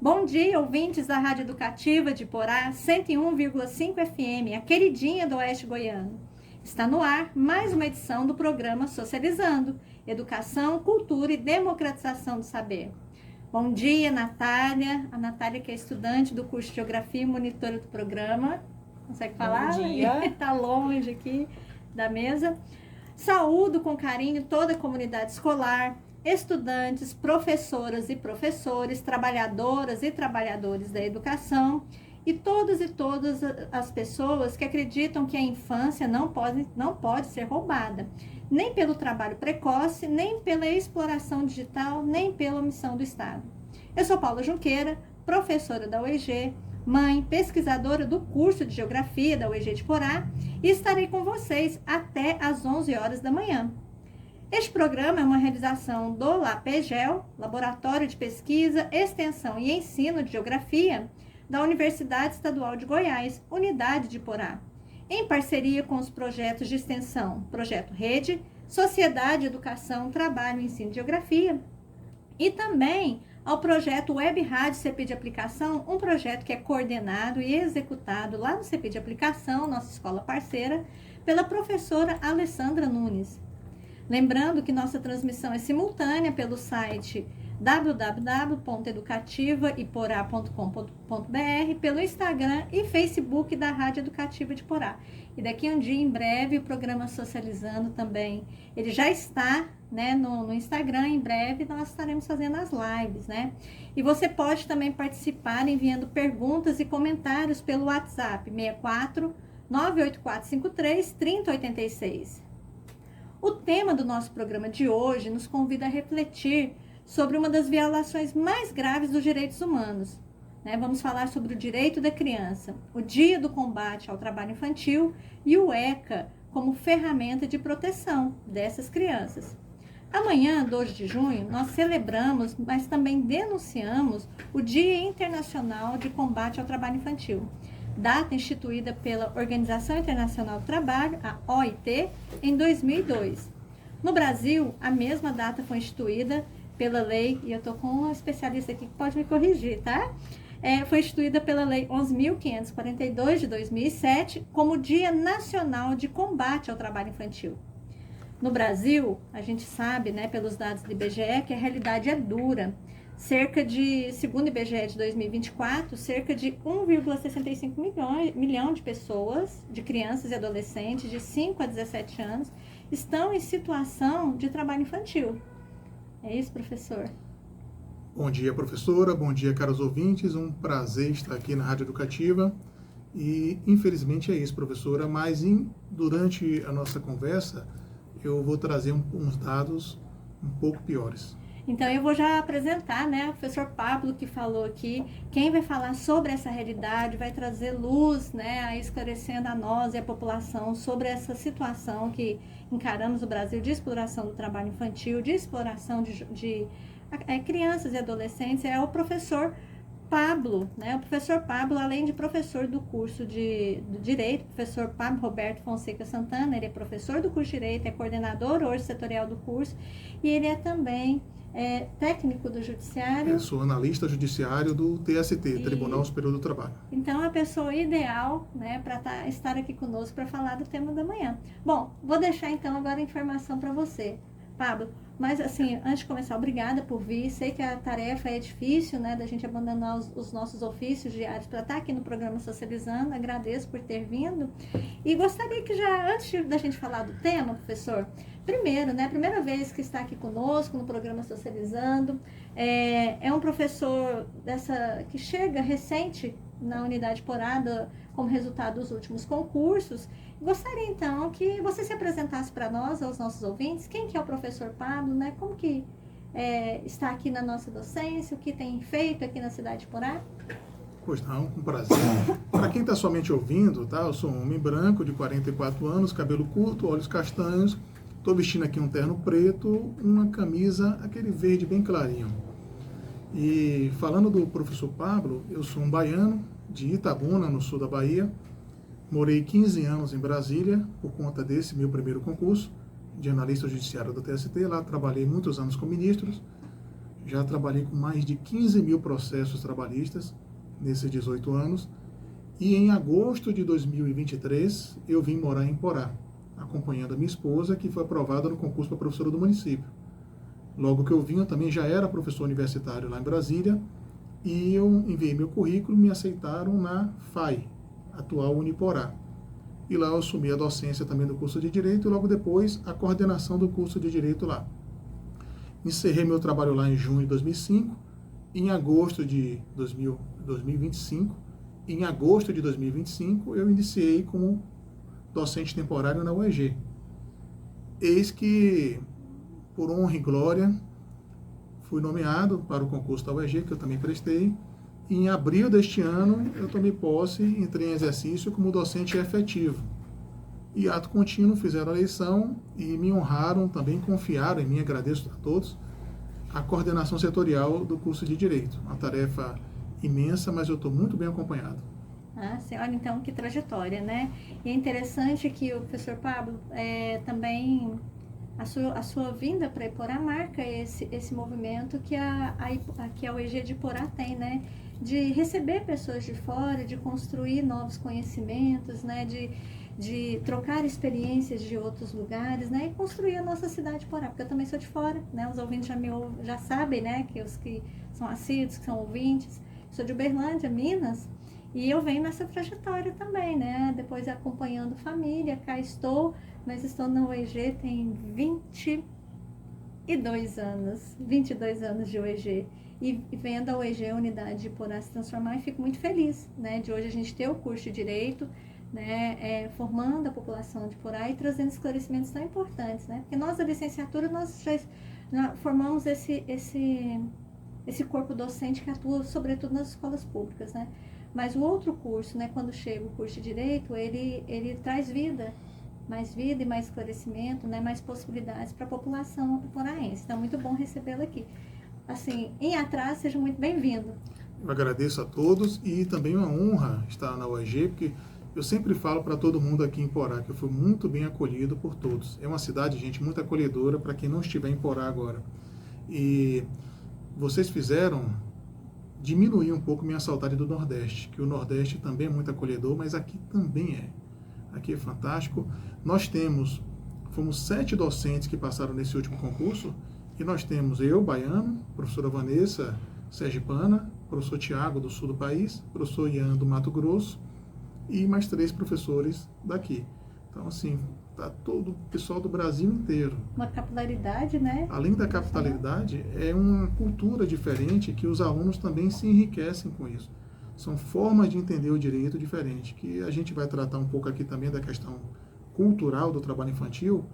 Bom dia, ouvintes da Rádio Educativa de Porá, 101,5 FM, a queridinha do Oeste Goiano. Está no ar mais uma edição do programa Socializando, Educação, Cultura e Democratização do Saber. Bom dia, Natália. A Natália que é estudante do curso de Geografia e monitora do programa. Consegue falar? Bom dia. Está longe aqui da mesa. Saúdo com carinho toda a comunidade escolar, estudantes, professoras e professores, trabalhadoras e trabalhadores da educação e todas as pessoas que acreditam que a infância não pode ser roubada, nem pelo trabalho precoce, nem pela exploração digital, nem pela omissão do Estado. Eu sou Paula Junqueira, professora da UEG, mãe, pesquisadora do curso de Geografia da UEG de Porá, e estarei com vocês até às 11 horas da manhã. Este programa é uma realização do LAPEGEL, Laboratório de Pesquisa, Extensão e Ensino de Geografia, da Universidade Estadual de Goiás, Unidade de Porá, em parceria com os projetos de extensão, Projeto Rede, Sociedade, Educação, Trabalho e Ensino de Geografia, e também ao projeto Web Rádio CP de Aplicação, um projeto que é coordenado e executado lá no CP de Aplicação, nossa escola parceira, pela professora Alessandra Nunes. Lembrando que nossa transmissão é simultânea pelo site www.educativaiporá.com.br, pelo Instagram e Facebook da Rádio Educativa de Porá. E daqui a um dia, em breve, o programa Socializando também, ele já está, né, no Instagram. Em breve nós estaremos fazendo as lives, né? E você pode também participar enviando perguntas e comentários pelo WhatsApp 64 98453 3086. O tema do nosso programa de hoje nos convida a refletir sobre uma das violações mais graves dos direitos humanos. Vamos falar sobre o direito da criança, o Dia do Combate ao Trabalho Infantil e o ECA como ferramenta de proteção dessas crianças. Amanhã, 2 de junho, nós celebramos, mas também denunciamos o Dia Internacional de Combate ao Trabalho Infantil, data instituída pela Organização Internacional do Trabalho, a OIT, em 2002. No Brasil, a mesma data foi instituída pela lei, e eu estou com um especialista aqui que pode me corrigir, tá? Foi instituída pela Lei 11.542 de 2007 como Dia Nacional de Combate ao Trabalho Infantil. No Brasil, a gente sabe, né, pelos dados do IBGE, que a realidade é dura. Segundo o IBGE de 2024, cerca de 1,65 milhão de pessoas, de crianças e adolescentes de 5 a 17 anos, estão em situação de trabalho infantil. É isso, professor? Bom dia, professora. Bom dia, caros ouvintes. Um prazer estar aqui na Rádio Educativa. E, infelizmente, é isso, professora. Mas, durante a nossa conversa, eu vou trazer uns dados um pouco piores. Então, eu vou já apresentar, né, o professor Pablo, que falou aqui. Quem vai falar sobre essa realidade, vai trazer luz, né, esclarecendo a nós e a população sobre essa situação que encaramos no Brasil de exploração do trabalho infantil, de exploração de crianças e adolescentes, é o professor Pablo, né? O professor Pablo, além de professor do curso de Direito, professor Pablo Roberto Fonseca Santana, ele é professor do curso de Direito, é coordenador hoje setorial do curso, e ele é também técnico do Judiciário. Eu sou analista judiciário do TST, Tribunal Superior do Trabalho. Então, é a pessoa ideal, né, para estar aqui conosco para falar do tema da manhã. Bom, vou deixar então agora a informação para você, Pablo. Mas, assim, antes de começar, obrigada por vir. Sei que a tarefa é difícil, né, da gente abandonar os nossos ofícios diários para estar aqui no programa Socializando. Agradeço por ter vindo. E gostaria que já, antes da gente falar do tema, professor, primeiro, né, a primeira vez que está aqui conosco no programa Socializando, é um professor que chega recente na Unidade Porá como resultado dos últimos concursos. Gostaria, então, que você se apresentasse para nós, aos nossos ouvintes, quem que é o professor Pablo, né? Como que está aqui na nossa docência, o que tem feito aqui na cidade de Porá? Pois não, um prazer. Para quem está somente ouvindo, tá? Eu sou um homem branco, de 44 anos, cabelo curto, olhos castanhos, estou vestindo aqui um terno preto, uma camisa, aquele verde bem clarinho. E falando do professor Pablo, eu sou um baiano, de Itabuna, no sul da Bahia. Morei 15 anos em Brasília, por conta desse meu primeiro concurso de analista judiciário do TST. Lá trabalhei muitos anos com ministros. Já trabalhei com mais de 15 mil processos trabalhistas nesses 18 anos. E em agosto de 2023, eu vim morar em Porá, acompanhando a minha esposa, que foi aprovada no concurso para professora do município. Logo que eu vim, eu também já era professor universitário lá em Brasília, e eu enviei meu currículo, me aceitaram na FAI, atual Uniporá. E lá eu assumi a docência também do curso de Direito, e logo depois a coordenação do curso de Direito lá. Encerrei meu trabalho lá em junho de 2005, em agosto de 2025, em agosto de 2025, eu iniciei como docente temporário na UEG. Eis que, por honra e glória, fui nomeado para o concurso da UEG, que eu também prestei. E em abril deste ano, eu tomei posse, entrei em exercício como docente efetivo. E ato contínuo, fizeram a eleição e me honraram, também confiaram em mim, agradeço a todos, a coordenação setorial do curso de Direito. Uma tarefa imensa, mas eu estou muito bem acompanhado. Ah, sim, olha, então, que trajetória, né? E é interessante que o professor Pablo também, a sua vinda para Iporá marca esse movimento que que a UEG de Iporá tem, né? De receber pessoas de fora, de construir novos conhecimentos, né? De trocar experiências de outros lugares, né? E construir a nossa cidade de Iporá, porque eu também sou de fora, né? Os ouvintes já sabem, né? Que os que são assíduos, que são ouvintes, sou de Uberlândia, Minas. E eu venho nessa trajetória também, né? Depois acompanhando família, cá estou, mas estou na UEG tem 22 anos de UEG. E vendo a UEG, a unidade de Iporá, se transformar, e fico muito feliz, né? De hoje a gente ter o curso de Direito, né? Formando a população de Iporá e trazendo esclarecimentos tão importantes, né? Porque nós, da licenciatura, nós já formamos esse corpo docente que atua, sobretudo, nas escolas públicas, né? Mas o outro curso, né, quando chega o curso de Direito, ele traz mais vida e mais esclarecimento, né, mais possibilidades para a população iporaense. Então, é muito bom recebê-lo aqui. Assim, em atraso, seja muito bem-vindo. Eu agradeço a todos e também uma honra estar na UEG, porque eu sempre falo para todo mundo aqui em Porá que eu fui muito bem acolhido por todos. É uma cidade, gente, muito acolhedora para quem não estiver em Porá agora. E vocês fizeram diminuir um pouco minha saudade do Nordeste, que o Nordeste também é muito acolhedor, mas aqui também é. Aqui é fantástico. Fomos 7 docentes que passaram nesse último concurso, e nós temos eu, baiano, professora Vanessa, sergipana, professor Tiago, do sul do país, professor Ian, do Mato Grosso, e mais 3 professores daqui. Então, assim, está todo o pessoal do Brasil inteiro. Uma capilaridade, né? Além da capitalidade, é uma cultura diferente que os alunos também se enriquecem com isso. São formas de entender o direito diferente, que a gente vai tratar um pouco aqui também da questão cultural do trabalho infantil,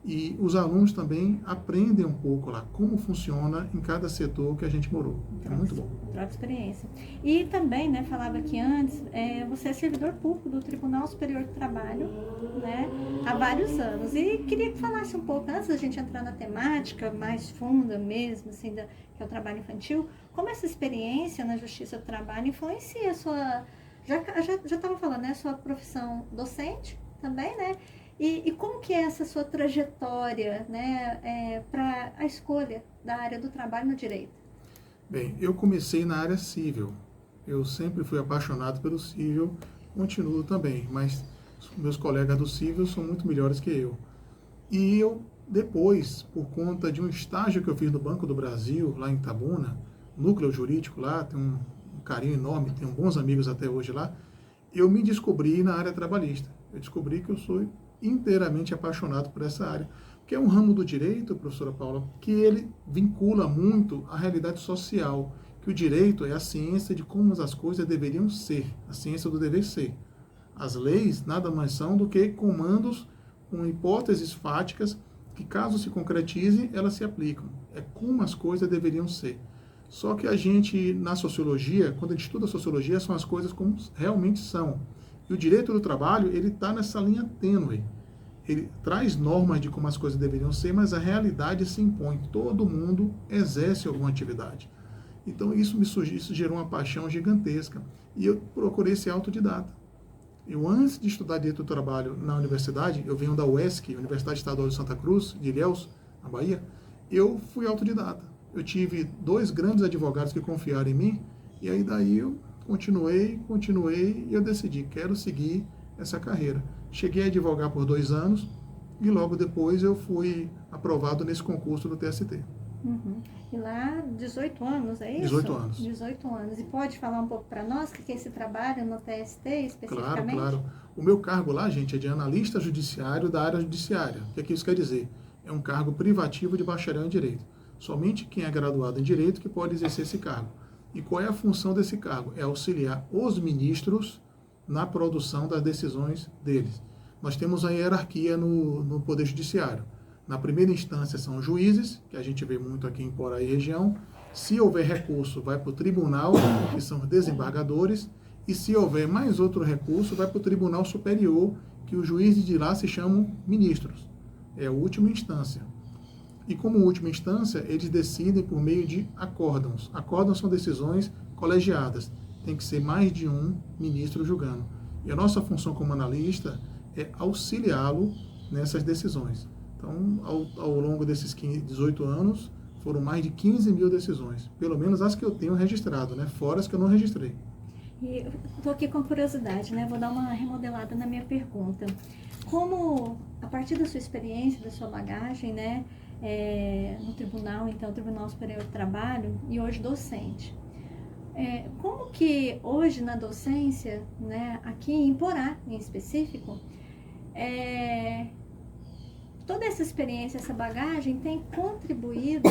e os alunos também aprendem um pouco lá como funciona em cada setor que a gente morou. É muito bom. Troca experiência. E também, né, falava aqui antes, você é servidor público do Tribunal Superior do Trabalho, né, há vários anos. E queria que falasse um pouco, antes da gente entrar na temática mais funda mesmo, assim, que é o trabalho infantil, como essa experiência na Justiça do Trabalho influencia a sua... Já estava falando, né, a sua profissão docente também, né? E como que é essa sua trajetória, né, para a escolha da área do trabalho no direito? Bem, eu comecei na área civil. Eu sempre fui apaixonado pelo civil, continuo também, mas meus colegas do civil são muito melhores que eu. E eu, depois, por conta de um estágio que eu fiz no Banco do Brasil, lá em Itabuna, núcleo jurídico lá, tenho um carinho enorme, tenho bons amigos até hoje lá, eu me descobri na área trabalhista. Eu descobri que eu sou inteiramente apaixonado por essa área, que é um ramo do direito, professora Paula, que ele vincula muito a realidade social, que o direito é a ciência de como as coisas deveriam ser, a ciência do dever ser. As leis nada mais são do que comandos com hipóteses fáticas que, caso se concretize, elas se aplicam. É como as coisas deveriam ser. Só que a gente, na sociologia, quando a gente estuda a sociologia, são as coisas como realmente são. E o direito do trabalho, ele está nessa linha tênue. Ele traz normas de como as coisas deveriam ser, mas a realidade se impõe. Todo mundo exerce alguma atividade. Então, isso gerou uma paixão gigantesca. E eu procurei ser autodidata. Eu, antes de estudar direito do trabalho na universidade, eu venho da UESC, Universidade Estadual de Santa Cruz, de Ilhéus, na Bahia, eu fui autodidata. eu tive 2 grandes advogados que confiaram em mim, e aí daí eu continuei, e eu decidi, quero seguir essa carreira. Cheguei a advogar por 2 anos, e logo depois eu fui aprovado nesse concurso do TST. Uhum. E lá, 18 anos, é isso? 18 anos. 18 anos. E pode falar um pouco para nós o que é esse trabalho no TST especificamente? Claro. O meu cargo lá, gente, é de analista judiciário da área judiciária. O que é que isso quer dizer? É um cargo privativo de bacharel em Direito. Somente quem é graduado em Direito que pode exercer esse cargo. E qual é a função desse cargo? É auxiliar os ministros na produção das decisões deles. Nós temos a hierarquia no Poder Judiciário. Na primeira instância são os juízes, que a gente vê muito aqui em Porá e região. Se houver recurso, vai para o tribunal, que são os desembargadores. E se houver mais outro recurso, vai para o Tribunal Superior, que os juízes de lá se chamam ministros. É a última instância. E como última instância, eles decidem por meio de acórdãos. Acórdãos são decisões colegiadas. Tem que ser mais de um ministro julgando. E a nossa função como analista é auxiliá-lo nessas decisões. Então, ao longo desses 18 anos, foram mais de 15 mil decisões. Pelo menos as que eu tenho registrado, né? Fora as que eu não registrei. E estou aqui com curiosidade, né? Vou dar uma remodelada na minha pergunta. Como, a partir da sua experiência, da sua bagagem, né? No tribunal, então, Tribunal Superior do Trabalho, e hoje docente. Como que hoje na docência, né? Aqui em Porá, em específico, toda essa experiência, essa bagagem tem contribuído,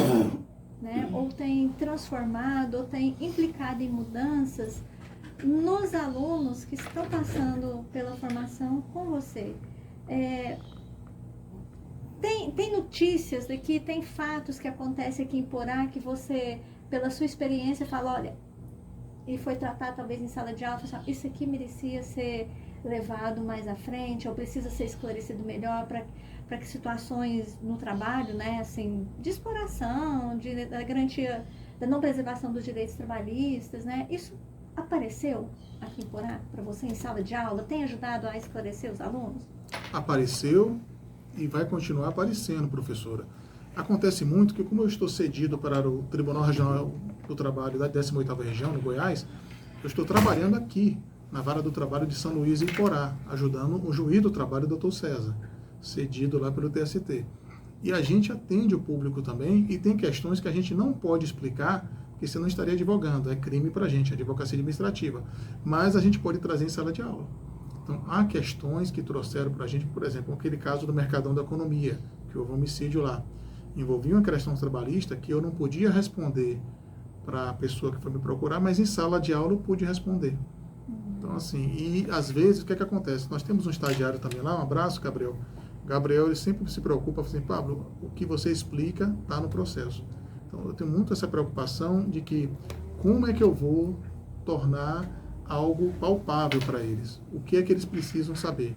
né? Ou tem transformado, ou tem implicado em mudanças nos alunos que estão passando pela formação com você. Tem notícias daqui, tem fatos que acontecem aqui em Porá que você, pela sua experiência, fala, olha, e foi tratado talvez em sala de aula, isso aqui merecia ser levado mais à frente, ou precisa ser esclarecido melhor para que situações no trabalho, né, assim, de exploração, da garantia, da não preservação dos direitos trabalhistas, né, isso apareceu aqui em Porá para você em sala de aula? Tem ajudado a esclarecer os alunos? Apareceu e vai continuar aparecendo, professora. Acontece muito que, como eu estou cedido para o Tribunal Regional do Trabalho da 18ª Região, no Goiás, eu estou trabalhando aqui, na Vara do Trabalho de São Luís, em Porá, ajudando o juiz do trabalho, Dr. César, cedido lá pelo TST. E a gente atende o público também, e tem questões que a gente não pode explicar, porque você não estaria advogando, é crime para a gente, é advocacia administrativa. Mas a gente pode trazer em sala de aula. Então, há questões que trouxeram para a gente, por exemplo, aquele caso do Mercadão da Economia, que houve um homicídio lá. Envolvia uma questão trabalhista que eu não podia responder para a pessoa que foi me procurar, mas em sala de aula eu pude responder. Então, assim, e às vezes, o que é que acontece? Nós temos um estagiário também lá, um abraço, Gabriel. Gabriel, ele sempre se preocupa, assim, Pablo, o que você explica está no processo. Então, eu tenho muito essa preocupação de que como é que eu vou tornar algo palpável para eles? O que é que eles precisam saber?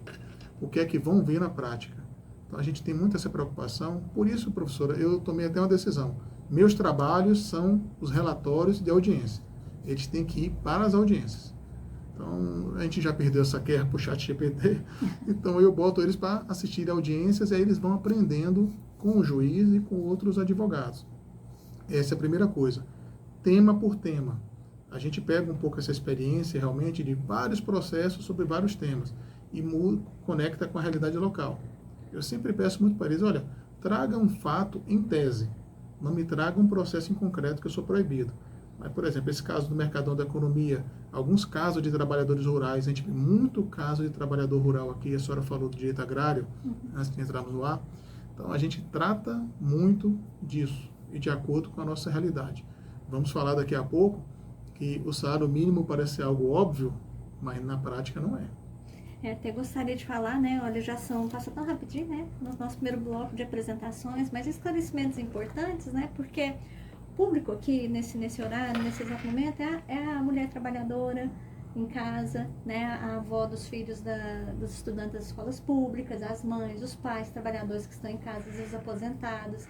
O que é que vão ver na prática? Então, a gente tem muito essa preocupação. Por isso, professora, eu tomei até uma decisão. Meus trabalhos são os relatórios de audiência. Eles têm que ir para as audiências. Então, a gente já perdeu essa guerra para o ChatGPT, então eu boto eles para assistir audiências e aí eles vão aprendendo com o juiz e com outros advogados. Essa é a primeira coisa. Tema por tema. A gente pega um pouco essa experiência realmente de vários processos sobre vários temas e conecta com a realidade local. Eu sempre peço muito para eles, olha, traga um fato em tese, não me traga um processo em concreto que eu sou proibido. Mas, por exemplo, esse caso do Mercadão da Economia, alguns casos de trabalhadores rurais, a gente vê muito caso de trabalhador rural aqui, a senhora falou do direito agrário, antes de entrarmos no ar. Então, a gente trata muito disso e de acordo com a nossa realidade. Vamos falar daqui a pouco que o salário mínimo parece algo óbvio, mas na prática não é. Até gostaria de falar, né, olha, passou tão rapidinho, né, no nosso primeiro bloco de apresentações, mas esclarecimentos importantes, né, porque o público aqui, nesse horário, nesse exato momento, é a mulher trabalhadora em casa, né, a avó dos filhos dos estudantes das escolas públicas, as mães, os pais trabalhadores que estão em casa, às vezes aposentados,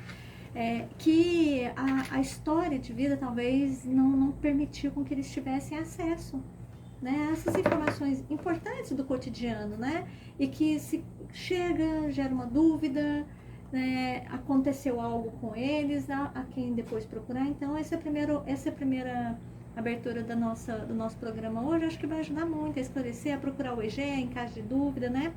que a história de vida talvez não permitiu com que eles tivessem acesso, né, essas informações importantes do cotidiano, né, e que se gera uma dúvida, aconteceu algo com eles, a quem depois procurar. Então, essa é a primeira abertura do nosso programa hoje. Acho que vai ajudar muito a esclarecer, a procurar o EG em caso de dúvida, né?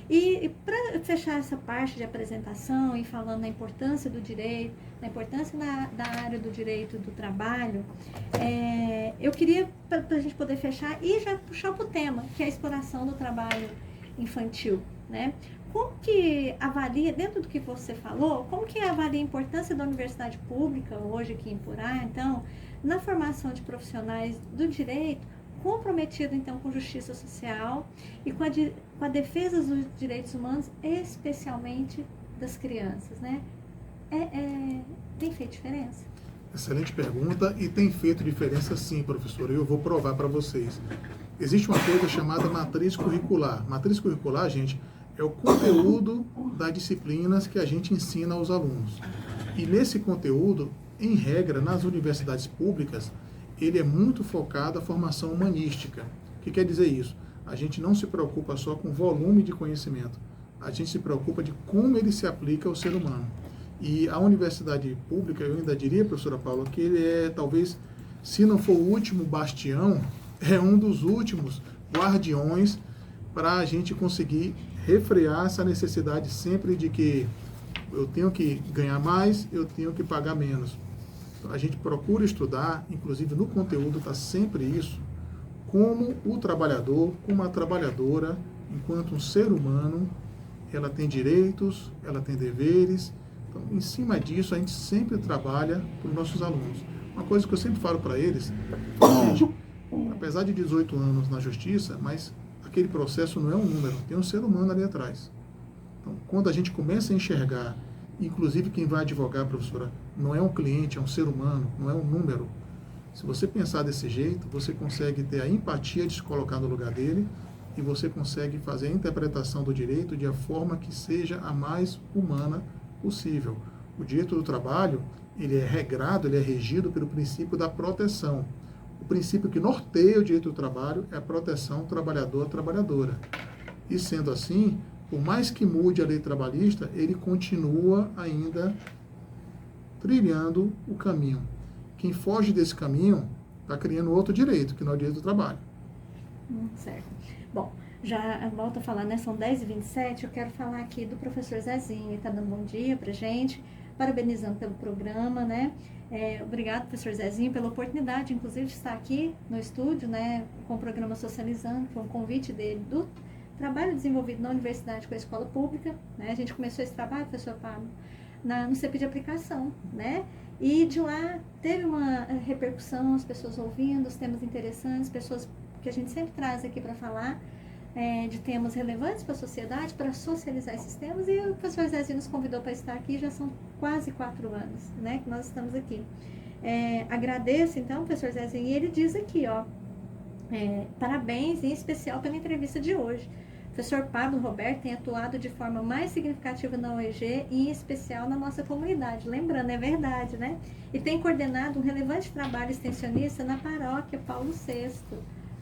E para fechar essa parte de apresentação e falando da importância do direito, da importância da área do direito do trabalho, eu queria, para a gente poder fechar, e já puxar para o tema, que é a exploração do trabalho infantil, né? Como que avalia, dentro do que você falou, como que avalia a importância da universidade pública, hoje aqui em Porá, então, na formação de profissionais do direito, comprometido, então, com justiça social e com a defesa dos direitos humanos, especialmente das crianças, né? Tem feito diferença? Excelente pergunta, e tem feito diferença sim, professora. Eu vou provar para vocês. Existe uma coisa chamada matriz curricular. Matriz curricular, gente, é o conteúdo das disciplinas que a gente ensina aos alunos. E nesse conteúdo, em regra, nas universidades públicas, ele é muito focado à formação humanística. O que quer dizer isso? A gente não se preocupa só com o volume de conhecimento, a gente se preocupa de como ele se aplica ao ser humano. E a universidade pública, eu ainda diria, professora Paula, que ele é, talvez, se não for o último bastião, é um dos últimos guardiões para a gente conseguir refrear essa necessidade sempre de que eu tenho que ganhar mais, eu tenho que pagar menos. A gente procura estudar, inclusive no conteúdo está sempre isso, como o trabalhador, como a trabalhadora, enquanto um ser humano, ela tem direitos, ela tem deveres. Então, em cima disso, a gente sempre trabalha para os nossos alunos. Uma coisa que eu sempre falo para eles, gente, apesar de 18 anos na justiça, mas aquele processo não é um número, tem um ser humano ali atrás. Então, quando a gente começa a enxergar, inclusive quem vai advogar, professora, não é um cliente, é um ser humano, não é um número. Se você pensar desse jeito, você consegue ter a empatia de se colocar no lugar dele e você consegue fazer a interpretação do direito de a forma que seja a mais humana possível. O direito do trabalho, ele é regrado, ele é regido pelo princípio da proteção. O princípio que norteia o direito do trabalho é a proteção trabalhador-trabalhadora. E sendo assim, por mais que mude a lei trabalhista, ele continua ainda trilhando o caminho. Quem foge desse caminho está criando outro direito, que não é o direito do trabalho. Certo. Bom, já volto a falar, né? São 10h27, eu quero falar aqui do professor Zezinho, ele está dando bom dia pra gente, parabenizando pelo programa, né? Obrigado, professor Zezinho, pela oportunidade, inclusive, de estar aqui no estúdio, né? Com o programa Socializando, foi um convite dele do trabalho desenvolvido na universidade com a escola pública, né? A gente começou esse trabalho, professor Pablo, no CP de aplicação, né? E de lá teve uma repercussão, as pessoas ouvindo, os temas interessantes, pessoas que a gente sempre traz aqui para falar de temas relevantes para a sociedade, para socializar esses temas, e o professor Zezinho nos convidou para estar aqui, já são quase 4 anos, né, que nós estamos aqui. Agradeço, então, professor Zezinho, e ele diz aqui, ó, parabéns, em especial pela entrevista de hoje. O professor Pablo Roberto tem atuado de forma mais significativa na OEG e em especial na nossa comunidade. Lembrando, é verdade, né? E tem coordenado um relevante trabalho extensionista na paróquia Paulo VI,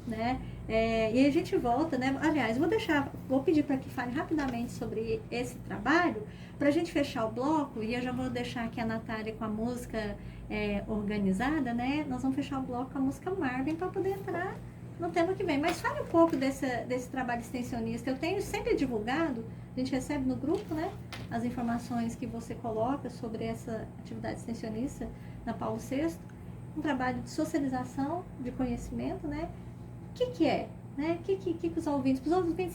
né? E a gente volta, né? Aliás, vou pedir para que fale rapidamente sobre esse trabalho, para a gente fechar o bloco, e eu já vou deixar aqui a Natália com a música organizada, né? Nós vamos fechar o bloco com a música Marvin para poder entrar no tema que vem. Mas fale um pouco desse trabalho extensionista. Eu tenho sempre divulgado, a gente recebe no grupo, né, as informações que você coloca sobre essa atividade extensionista na Paulo VI, um trabalho de socialização, de conhecimento, né? O que é? Né? Que os ouvintes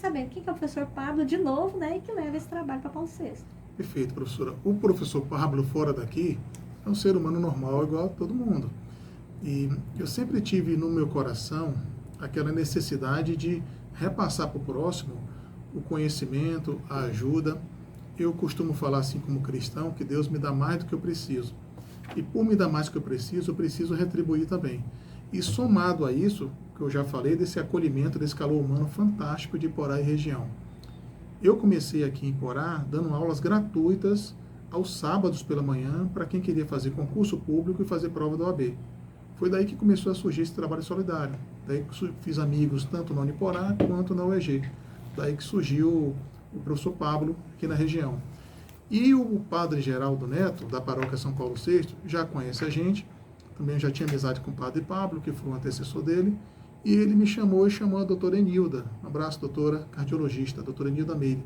sabendo quem que é o professor Pablo, de novo, né, e que leva esse trabalho para Paulo VI. Perfeito, professora. O professor Pablo, fora daqui, é um ser humano normal, igual a todo mundo. E eu sempre tive no meu coração aquela necessidade de repassar para o próximo o conhecimento, a ajuda. Eu costumo falar assim como cristão, que Deus me dá mais do que eu preciso. E por me dar mais do que eu preciso retribuir também. E somado a isso, que eu já falei, desse acolhimento, desse calor humano fantástico de Porá e região. Eu comecei aqui em Porá dando aulas gratuitas aos sábados pela manhã para quem queria fazer concurso público e fazer prova da OAB. Foi daí que começou a surgir esse trabalho solidário. Daí que fiz amigos tanto na Uniporá quanto na UEG. Daí que surgiu o professor Pablo aqui na região. E o padre Geraldo Neto, da paróquia São Paulo VI, já conhece a gente, também já tinha amizade com o padre Pablo, que foi o antecessor dele, e ele me chamou e chamou a doutora Enilda, um abraço, doutora cardiologista, a doutora Enilda Meire.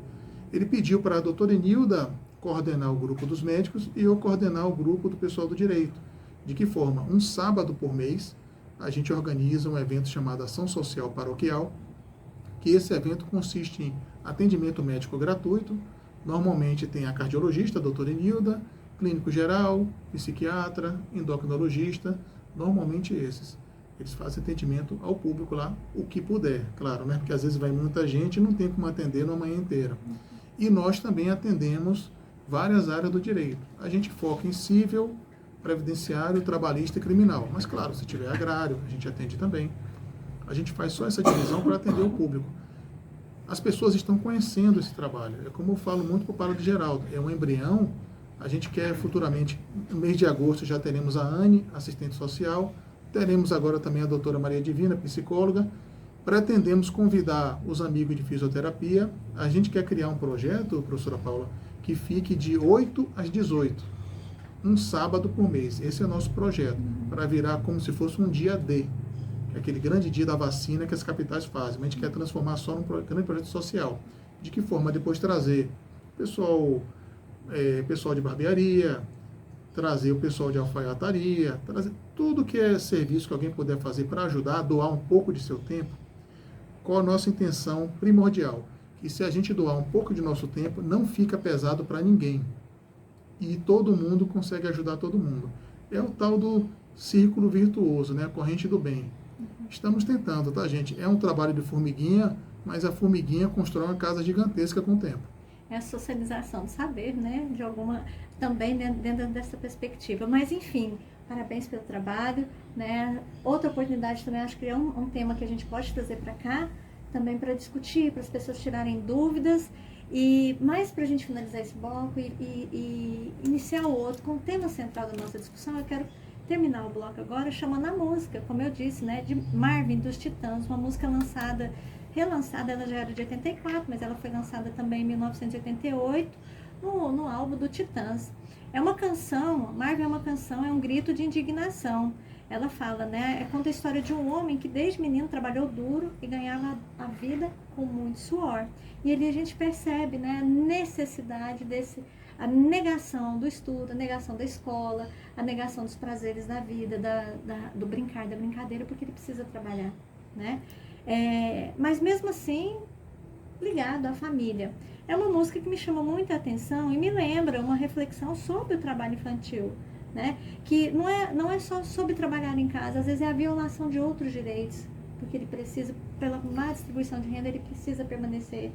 Ele pediu para a doutora Enilda coordenar o grupo dos médicos e eu coordenar o grupo do pessoal do direito. De que forma? Um sábado por mês, a gente organiza um evento chamado Ação Social Paroquial, que esse evento consiste em atendimento médico gratuito. Normalmente tem a cardiologista, a doutora Enilda, clínico geral, psiquiatra, endocrinologista, normalmente esses. Eles fazem atendimento ao público lá, o que puder, claro, né? Porque às vezes vai muita gente e não tem como atender numa manhã inteira. E nós também atendemos várias áreas do direito. A gente foca em civil, previdenciário, trabalhista e criminal. Mas claro, se tiver agrário, a gente atende também. A gente faz só essa divisão para atender o público. As pessoas estão conhecendo esse trabalho. É como eu falo muito para o padre Geraldo, é um embrião. A gente quer futuramente, no mês de agosto, já teremos a Anne, assistente social, teremos agora também a doutora Maria Divina, psicóloga. Pretendemos convidar os amigos de fisioterapia. A gente quer criar um projeto, professora Paula, que fique de 8 às 18, um sábado por mês. Esse é o nosso projeto, para virar como se fosse um dia D, aquele grande dia da vacina que as capitais fazem. Mas a gente quer transformar só num grande projeto social. De que forma? Depois trazer pessoal de barbearia, trazer o pessoal de alfaiataria, trazer tudo que é serviço que alguém puder fazer para ajudar, doar um pouco de seu tempo. Qual a nossa intenção primordial? Que se a gente doar um pouco de nosso tempo, não fica pesado para ninguém. E todo mundo consegue ajudar todo mundo. É o tal do círculo virtuoso, né? A corrente do bem. Estamos tentando, tá, gente? É um trabalho de formiguinha, mas a formiguinha constrói uma casa gigantesca com o tempo. É a socialização do saber, né? De alguma, também dentro dessa perspectiva. Mas, enfim, parabéns pelo trabalho, né? Outra oportunidade também, acho que é um tema que a gente pode trazer para cá, também para discutir, para as pessoas tirarem dúvidas. E mais para a gente finalizar esse bloco e iniciar o outro com o tema central da nossa discussão, eu quero terminar o bloco agora chamando a música, como eu disse, né? De Marvin, dos Titãs, uma música relançada, ela já era de 84, mas ela foi lançada também em 1988, no álbum do Titãs. É uma canção, Marvin é uma canção, é um grito de indignação. Ela fala, né, conta a história de um homem que desde menino trabalhou duro e ganhava a vida com muito suor. E ali a gente percebe, né, a necessidade a negação do estudo, a negação da escola, a negação dos prazeres da vida, do brincar, da brincadeira, porque ele precisa trabalhar, né? Mas mesmo assim, ligado à família. É uma música que me chama muita atenção e me lembra uma reflexão sobre o trabalho infantil, né? Que não é só sobre trabalhar em casa, às vezes é a violação de outros direitos, porque ele precisa, pela má distribuição de renda, ele precisa permanecer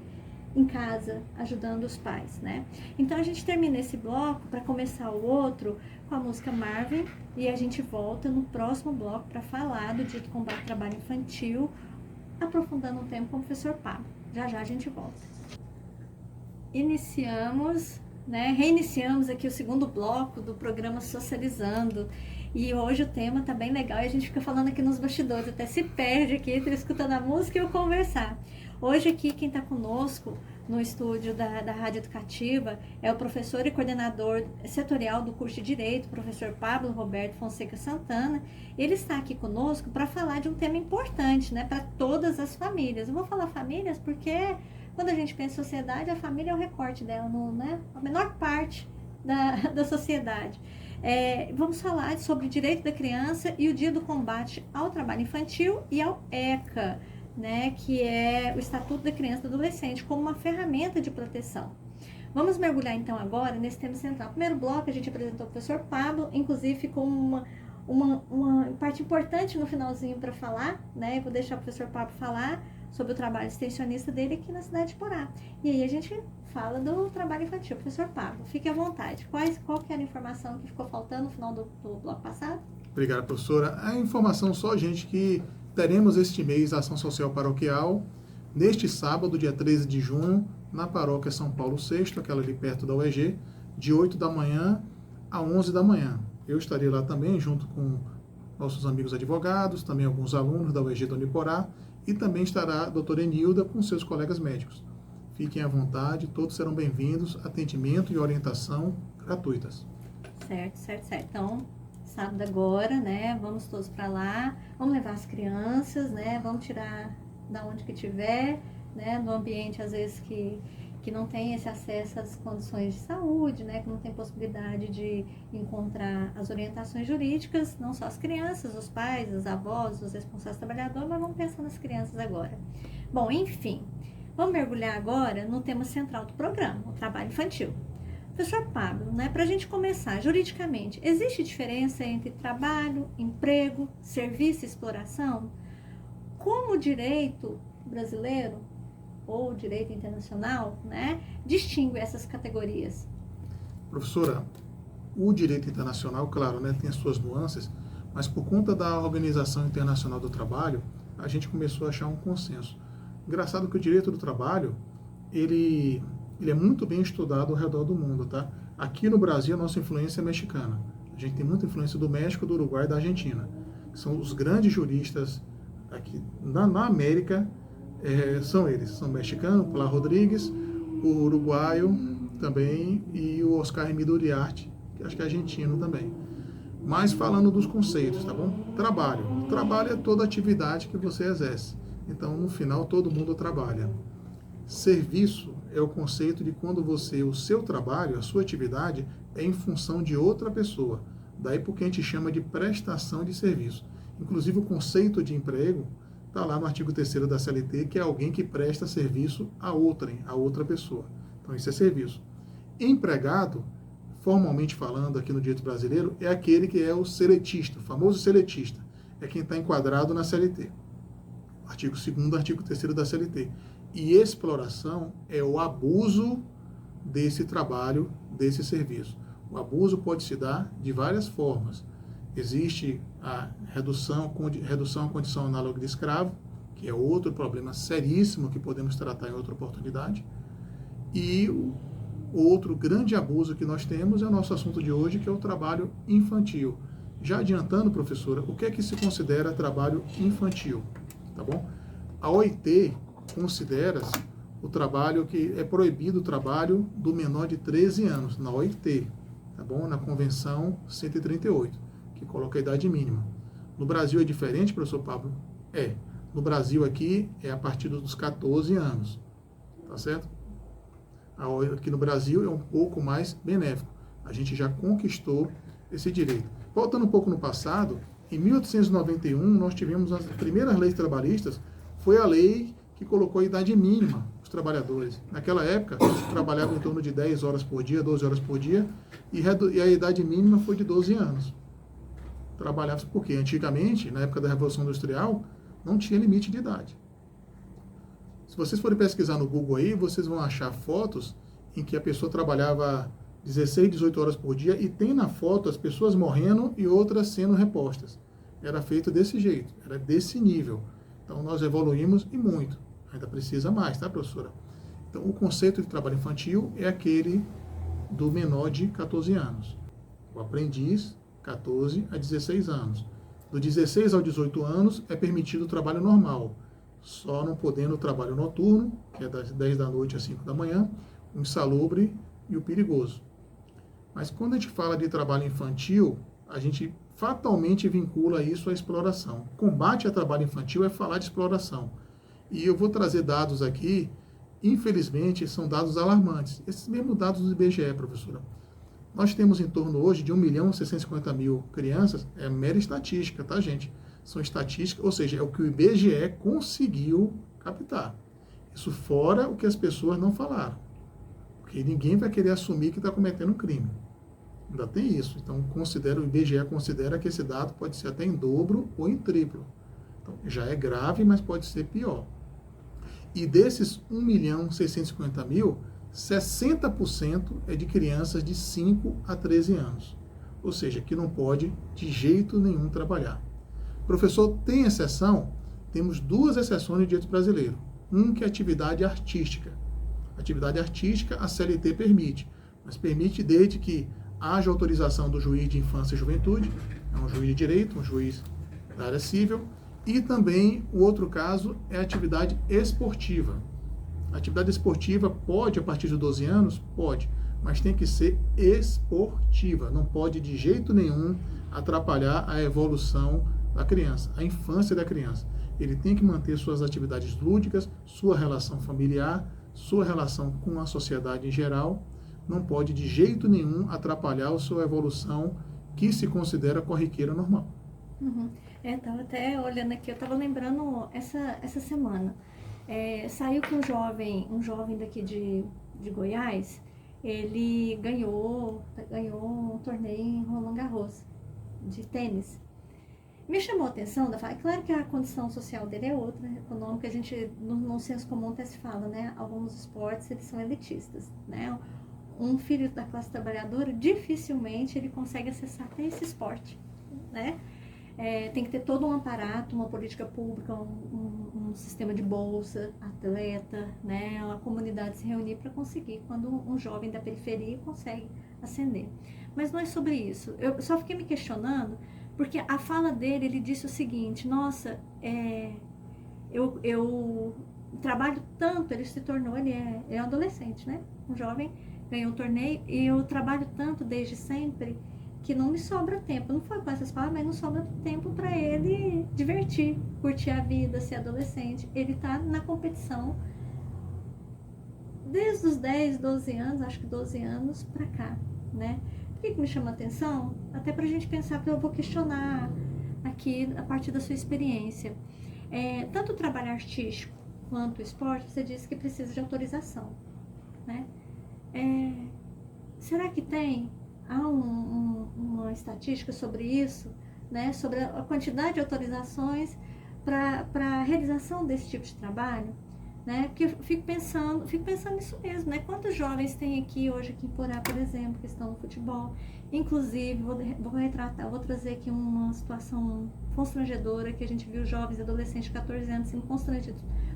em casa, ajudando os pais, né? Então a gente termina esse bloco para começar o outro com a música Marvin e a gente volta no próximo bloco para falar do Dia do Combate ao Trabalho Infantil, aprofundando um tema com o professor Pablo. Já já a gente volta. Reiniciamos aqui o segundo bloco do programa Socializando. E hoje o tema tá bem legal e a gente fica falando aqui nos bastidores, até se perde aqui entre escutando a música e eu conversar. Hoje aqui quem está conosco no estúdio da Rádio Educativa é o professor e coordenador setorial do curso de Direito, professor Pablo Roberto Fonseca Santana. Ele está aqui conosco para falar de um tema importante, né, para todas as famílias. Eu vou falar famílias porque quando a gente pensa em sociedade, a família é o recorte dela, né, a menor parte da sociedade. Vamos falar sobre o direito da criança e o Dia do Combate ao Trabalho Infantil e ao ECA, né, que é o Estatuto da Criança e do Adolescente, como uma ferramenta de proteção. Vamos mergulhar então agora nesse tema central. No primeiro bloco a gente apresentou o professor Pablo, inclusive ficou uma parte importante no finalzinho para falar, né? Eu vou deixar o professor Pablo falar sobre o trabalho extensionista dele aqui na cidade de Porá. E aí a gente fala do trabalho infantil. Professor Pablo, fique à vontade. Qual que era a informação que ficou faltando no final do bloco passado? Obrigado, professora. A informação só, gente, que teremos este mês a Ação Social Paroquial, neste sábado, dia 13 de junho, na paróquia São Paulo VI, aquela ali perto da UEG, de 8 da manhã a 11 da manhã. Eu estarei lá também, junto com nossos amigos advogados, também alguns alunos da UEG do Uniporá, e também estará a doutora Enilda com seus colegas médicos. Fiquem à vontade, todos serão bem-vindos, atendimento e orientação gratuitas. Certo. Então, sábado agora, né? Vamos todos para lá, vamos levar as crianças, né? Vamos tirar da onde que tiver, né? Do ambiente, às vezes, que não tem esse acesso às condições de saúde, né? Que não tem possibilidade de encontrar as orientações jurídicas, não só as crianças, os pais, os avós, os responsáveis trabalhadores, mas vamos pensar nas crianças agora. Bom, enfim, vamos mergulhar agora no tema central do programa, o trabalho infantil. Professor Pablo, né, para a gente começar, juridicamente, existe diferença entre trabalho, emprego, serviço e exploração? Como o direito brasileiro ou direito internacional, né, distingue essas categorias? Professora, o direito internacional, claro, né, tem as suas nuances, mas por conta da Organização Internacional do Trabalho, a gente começou a achar um consenso. Engraçado que o direito do trabalho, ele é muito bem estudado ao redor do mundo, tá? Aqui no Brasil, a nossa influência é mexicana. A gente tem muita influência do México, do Uruguai e da Argentina. São os grandes juristas aqui na América, são eles. São o mexicano, Pla Rodrigues, o uruguaio também e o Oscar Emílio Uriarte, que acho que é argentino também. Mas falando dos conceitos, tá bom? Trabalho. Trabalho é toda atividade que você exerce. Então, no final, todo mundo trabalha. Serviço é o conceito de quando o seu trabalho, a sua atividade, é em função de outra pessoa. Daí porque a gente chama de prestação de serviço. Inclusive, o conceito de emprego está lá no artigo 3º da CLT, que é alguém que presta serviço a outra pessoa. Então, isso é serviço. Empregado, formalmente falando aqui no direito brasileiro, é aquele que é o seletista, o famoso seletista. É quem está enquadrado na CLT. Artigo 2º, artigo 3º da CLT. E exploração é o abuso desse trabalho, desse serviço. O abuso pode se dar de várias formas. Existe a redução à condição análoga de escravo, que é outro problema seríssimo que podemos tratar em outra oportunidade. E o outro grande abuso que nós temos é o nosso assunto de hoje, que é o trabalho infantil. Já adiantando, professora, o que é que se considera trabalho infantil? Tá bom? A OIT considera o trabalho que é proibido o trabalho do menor de 13 anos, na OIT, tá bom? Na Convenção 138, que coloca a idade mínima. No Brasil é diferente, professor Pablo? É. No Brasil aqui é a partir dos 14 anos, tá certo? Aqui no Brasil é um pouco mais benéfico. A gente já conquistou esse direito. Voltando um pouco no passado, em 1891 nós tivemos as primeiras leis trabalhistas, foi a lei que colocou a idade mínima dos trabalhadores. Naquela época, eles trabalhavam em torno de 10 horas por dia, 12 horas por dia, e a idade mínima foi de 12 anos. Trabalhava porque antigamente, na época da Revolução Industrial, não tinha limite de idade. Se vocês forem pesquisar no Google aí, vocês vão achar fotos em que a pessoa trabalhava 16, 18 horas por dia e tem na foto as pessoas morrendo e outras sendo repostas. Era feito desse jeito, era desse nível. Então, nós evoluímos e muito. Ainda precisa mais, tá, professora? Então, o conceito de trabalho infantil é aquele do menor de 14 anos. O aprendiz, 14 a 16 anos. Do 16 aos 18 anos é permitido o trabalho normal, só não podendo o trabalho noturno, que é das 10 da noite às 5 da manhã, o insalubre e o perigoso. Mas quando a gente fala de trabalho infantil, a gente fatalmente vincula isso à exploração. Combate a trabalho infantil é falar de exploração. E eu vou trazer dados aqui, infelizmente, são dados alarmantes. Esses mesmos dados do IBGE, professora. Nós temos em torno hoje de 1.650.000 crianças, é mera estatística, tá, gente? São estatísticas, ou seja, é o que o IBGE conseguiu captar. Isso fora o que as pessoas não falaram. Porque ninguém vai querer assumir que está cometendo um crime. Ainda tem isso. Então, o IBGE considera que esse dado pode ser até em dobro ou em triplo. Então, já é grave, mas pode ser pior. E desses 1.650.000, 60% é de crianças de 5 a 13 anos. Ou seja, que não pode de jeito nenhum trabalhar. Professor, tem exceção? Temos duas exceções no direito brasileiro. Um que é atividade artística. Atividade artística a CLT permite, mas permite desde que haja autorização do juiz de infância e juventude, é um juiz de direito, um juiz da área civil, e também o outro caso é a atividade esportiva. Atividade esportiva pode a partir de 12 anos? Pode, mas tem que ser esportiva, não pode de jeito nenhum atrapalhar a evolução da criança, a infância da criança. Ele tem que manter suas atividades lúdicas, sua relação familiar, sua relação com a sociedade em geral, não pode de jeito nenhum atrapalhar a sua evolução que se considera corriqueira normal. Uhum. Estava até olhando aqui, eu estava lembrando essa semana. Saiu que um jovem daqui de Goiás, ele ganhou um torneio em Roland Garros de tênis. Me chamou a atenção, claro que a condição social dele é outra, econômica, a gente, no senso comum até se fala, né? Alguns esportes, eles são elitistas, né? Um filho da classe trabalhadora, dificilmente ele consegue acessar até esse esporte, né? Tem que ter todo um aparato, uma política pública, um sistema de bolsa, atleta, né? A comunidade se reunir para conseguir, quando um jovem da periferia consegue ascender. Mas não é sobre isso. Eu só fiquei me questionando, porque a fala dele, ele disse o seguinte: nossa, eu trabalho tanto, ele se tornou, ele é um adolescente, né? Um jovem, ganhou um torneio, e eu trabalho tanto desde sempre que não me sobra tempo. Não foi com essas palavras, mas não sobra tempo para ele divertir, curtir a vida, ser adolescente. Ele está na competição desde os 10, 12 anos, acho que 12 anos para cá, né? Por que me chama a atenção? Até para a gente pensar, porque eu vou questionar aqui a partir da sua experiência. Tanto o trabalho artístico quanto o esporte, você disse que precisa de autorização, né? Será que há uma estatística sobre isso, né? Sobre a quantidade de autorizações para a realização desse tipo de trabalho? Né? Porque eu fico pensando nisso mesmo, né? Quantos jovens tem hoje aqui em Porá, por exemplo, que estão no futebol? Inclusive, vou trazer aqui uma situação constrangedora, que a gente viu jovens, adolescentes de 14 anos sendo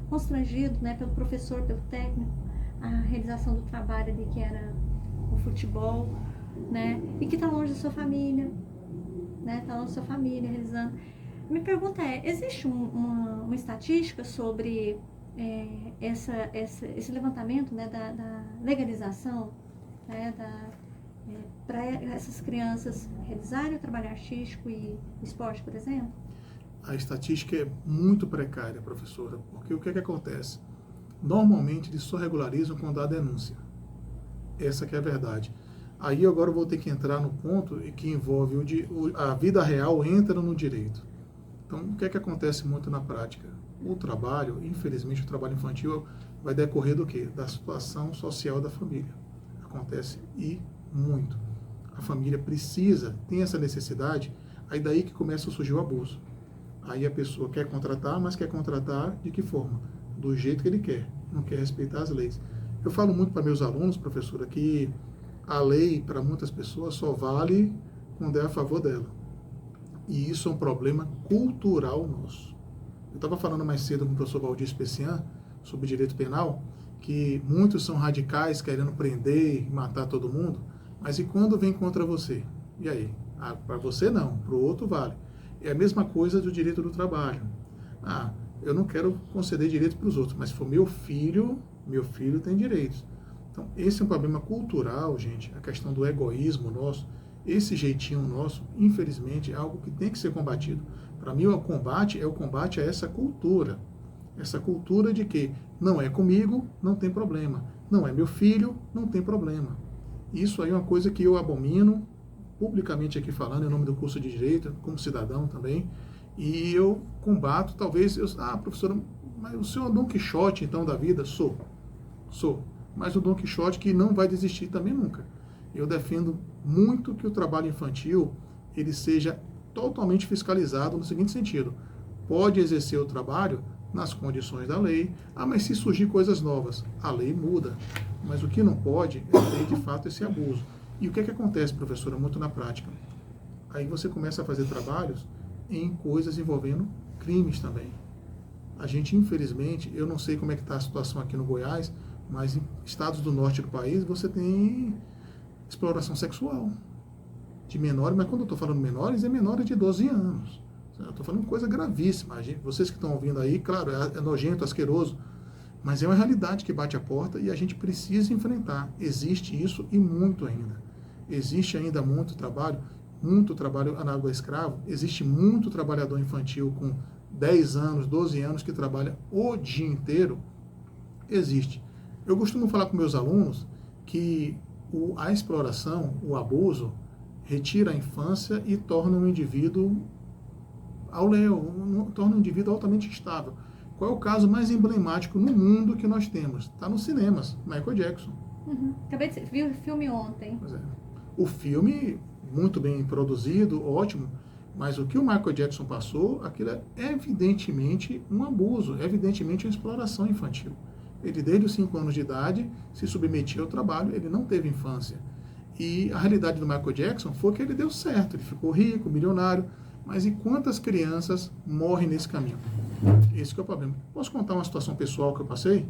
constrangidos, né, pelo professor, pelo técnico, a realização do trabalho ali, que era o futebol, né? E que está longe da sua família, né? Está longe da sua família, realizando. Minha pergunta existe uma estatística sobre esse levantamento, né, da legalização, né, para essas crianças realizarem o trabalho artístico e esporte, por exemplo? A estatística é muito precária, professora, porque o que acontece? Normalmente eles só regularizam quando há denúncia. Essa que é a verdade. Aí agora eu vou ter que entrar no ponto que envolve a vida real entra no direito. Então, o que acontece muito na prática? O trabalho, infelizmente, o trabalho infantil vai decorrer do quê? Da situação social da família. Acontece muito. A família tem essa necessidade, aí daí que começa a surgir o abuso. Aí a pessoa quer contratar, mas quer contratar de que forma? Do jeito que ele quer, não quer respeitar as leis. Eu falo muito para meus alunos, professora, que a lei, para muitas pessoas, só vale quando é a favor dela. E isso é um problema cultural nosso. Eu estava falando mais cedo com o professor Valdir Especian sobre direito penal, que muitos são radicais, querendo prender e matar todo mundo, mas e quando vem contra você? E aí? Para você não, para o outro vale. É a mesma coisa do direito do trabalho. Eu não quero conceder direito para os outros, mas se for meu filho tem direitos. Então, esse é um problema cultural, gente, a questão do egoísmo nosso, esse jeitinho nosso, infelizmente, é algo que tem que ser combatido. Para mim, o combate a essa cultura de que não é comigo, não tem problema, não é meu filho, não tem problema. Isso aí é uma coisa que eu abomino, publicamente aqui falando, em nome do curso de Direito, como cidadão também, e eu combato, talvez, professora, mas o senhor é um Dom Quixote, então, da vida? Sou, mas o Dom Quixote que não vai desistir também nunca. Eu defendo muito que o trabalho infantil, ele seja totalmente fiscalizado no seguinte sentido: pode exercer o trabalho nas condições da lei, mas se surgir coisas novas, a lei muda, mas o que não pode é ter de fato esse abuso. E o que acontece, professora, muito na prática? Aí você começa a fazer trabalhos em coisas envolvendo crimes também. A gente, infelizmente, eu não sei como é que está a situação aqui no Goiás, mas em estados do norte do país você tem exploração sexual de menores, mas quando eu estou falando menores, é menores de 12 anos. Eu estou falando coisa gravíssima. Vocês que estão ouvindo aí, claro, é nojento, asqueroso, Mas é uma realidade que bate a porta e a gente precisa enfrentar. Existe isso e muito ainda. Existe ainda muito trabalho análogo a escravo. Existe muito trabalhador infantil com 10 anos, 12 anos que trabalha o dia inteiro. Existe. Eu costumo falar com meus alunos que a exploração, o abuso, retira a infância e torna um indivíduo torna um indivíduo altamente instável. Qual é o caso mais emblemático no mundo que nós temos? Está nos cinemas, Michael Jackson. Acabei de ver o filme ontem. Pois é. O filme, muito bem produzido, ótimo, mas o que o Michael Jackson passou, aquilo é evidentemente um abuso, é evidentemente uma exploração infantil. Ele, desde os 5 anos de idade, se submetia ao trabalho, ele não teve infância. E a realidade do Michael Jackson foi que ele deu certo, ele ficou rico, milionário, mas e quantas crianças morrem nesse caminho? Esse que é o problema. Posso contar uma situação pessoal que eu passei?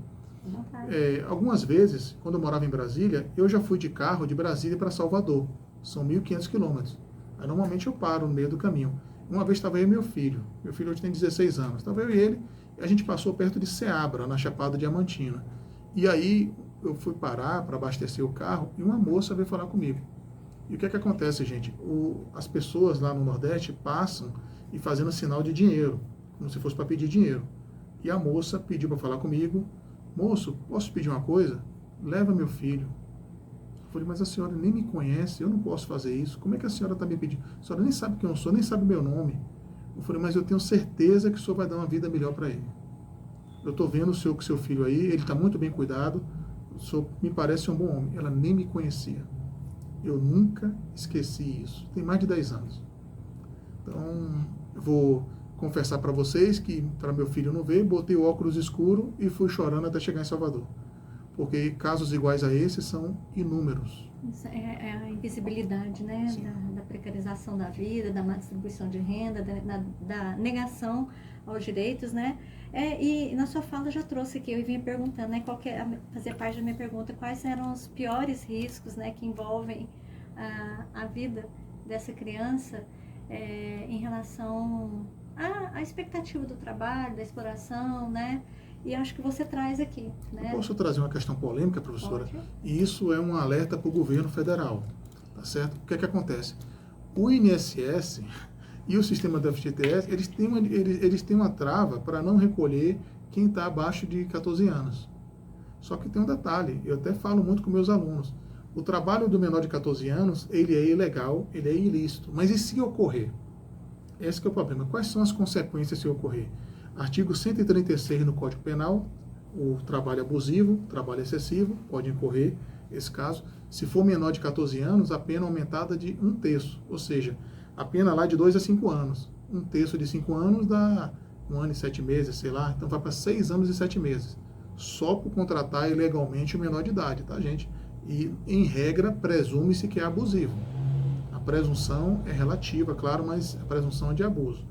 Algumas vezes, quando eu morava em Brasília, eu já fui de carro de Brasília para Salvador. São 1.500 quilômetros. Aí, normalmente eu paro no meio do caminho. Uma vez estava eu e meu filho. Meu filho hoje tem 16 anos. Estava eu e ele, e a gente passou perto de Ceabra, na Chapada Diamantina. E aí eu fui parar para abastecer o carro e uma moça veio falar comigo. E o que é que acontece, gente? As pessoas lá no Nordeste passam e fazendo sinal de dinheiro, como se fosse para pedir dinheiro. E a moça pediu para falar comigo. Moço, posso pedir uma coisa? Leva meu filho. Eu falei, mas a senhora nem me conhece, eu não posso fazer isso. Como é que a senhora está me pedindo? A senhora nem sabe quem eu sou, nem sabe meu nome. Eu falei, mas eu tenho certeza que o senhor vai dar uma vida melhor para ele. Eu estou vendo o seu filho aí, ele está muito bem cuidado, o senhor me parece um bom homem. Ela nem me conhecia. Eu nunca esqueci isso. Tem mais de 10 anos. Então, eu vou confessar para vocês que, para meu filho não ver, botei o óculos escuro e fui chorando até chegar em Salvador. Porque casos iguais a esse são inúmeros. Isso é a invisibilidade, né? Da precarização da vida, da má distribuição de renda, da negação aos direitos, né? E na sua fala já trouxe aqui, eu vinha perguntando, né? Fazia parte da minha pergunta, quais eram os piores riscos, né? Que envolvem a vida dessa criança em relação à expectativa do trabalho, da exploração, né? E acho que você traz aqui, né? Eu posso trazer uma questão polêmica, professora? Pode. E isso é um alerta para o governo federal, tá certo? O que é que acontece? O INSS e o sistema da FGTS, eles têm uma trava para não recolher quem está abaixo de 14 anos. Só que tem um detalhe, eu até falo muito com meus alunos. O trabalho do menor de 14 anos, ele é ilegal, ele é ilícito. Mas e se ocorrer? Esse que é o problema. Quais são as consequências se ocorrer? Artigo 136 no Código Penal, o trabalho abusivo, trabalho excessivo, pode incorrer esse caso. Se for menor de 14 anos, a pena aumentada de 1/3, ou seja, a pena lá de 2 a 5 anos. 1/3 de 5 anos dá 1 ano e 7 meses, sei lá, então vai para 6 anos e 7 meses. Só por contratar ilegalmente o menor de idade, tá, gente? E, em regra, presume-se que é abusivo. A presunção é relativa, claro, mas a presunção é de abuso.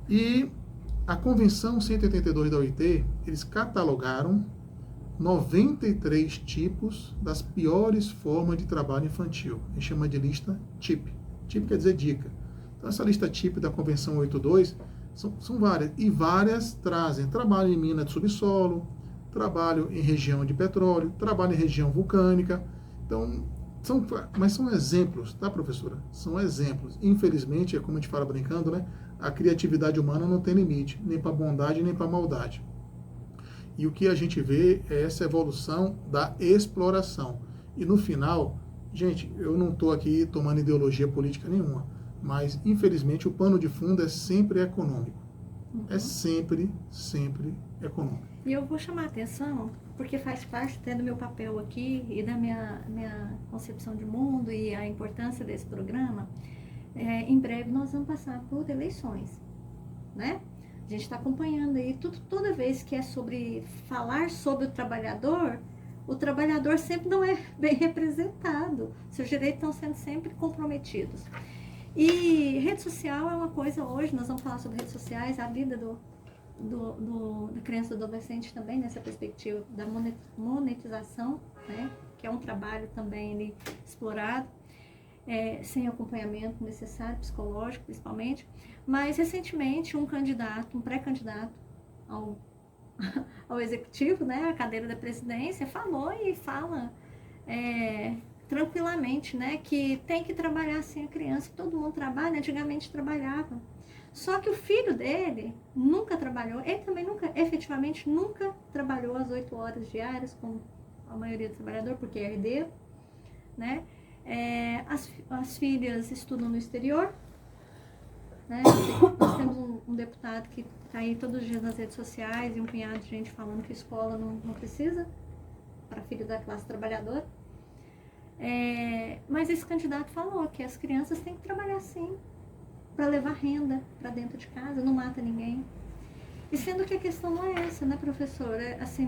E a Convenção 182 da OIT, eles catalogaram 93 tipos das piores formas de trabalho infantil. A gente chama de lista TIP. TIP quer dizer dica. Então, essa lista TIP da Convenção 82 são várias. E várias trazem trabalho em mina de subsolo, trabalho em região de petróleo, trabalho em região vulcânica. Então, mas são exemplos, tá, professora? São exemplos. Infelizmente, é como a gente fala brincando, né? A criatividade humana não tem limite, nem para bondade, nem para maldade. E o que a gente vê é essa evolução da exploração. E no final, gente, eu não estou aqui tomando ideologia política nenhuma, mas infelizmente o pano de fundo é sempre econômico. É sempre econômico. E eu vou chamar a atenção, porque faz parte até do meu papel aqui e da minha concepção de mundo e a importância desse programa. Em breve nós vamos passar por eleições, né? A gente está acompanhando aí, toda vez que é sobre falar sobre o trabalhador sempre não é bem representado, seus direitos estão sendo sempre comprometidos. E rede social é uma coisa hoje, nós vamos falar sobre redes sociais, a vida da criança e do adolescente também, nessa perspectiva da monetização, né? Que é um trabalho também ali explorado. Sem acompanhamento necessário, psicológico principalmente, mas recentemente um pré-candidato ao executivo, né, a cadeira da presidência, falou e fala tranquilamente, né, que tem que trabalhar assim a criança, todo mundo trabalha, antigamente trabalhava. Só que o filho dele nunca trabalhou, ele também efetivamente nunca trabalhou as 8 horas diárias, como a maioria do trabalhador, porque é herdeiro, né? As filhas estudam no exterior, né? Nós temos um deputado que está aí todos os dias nas redes sociais e um punhado de gente falando que escola não precisa para filho da classe trabalhadora. Mas esse candidato falou que as crianças têm que trabalhar sim, para levar renda para dentro de casa, não mata ninguém. E sendo que a questão não é essa, né, professora? Assim,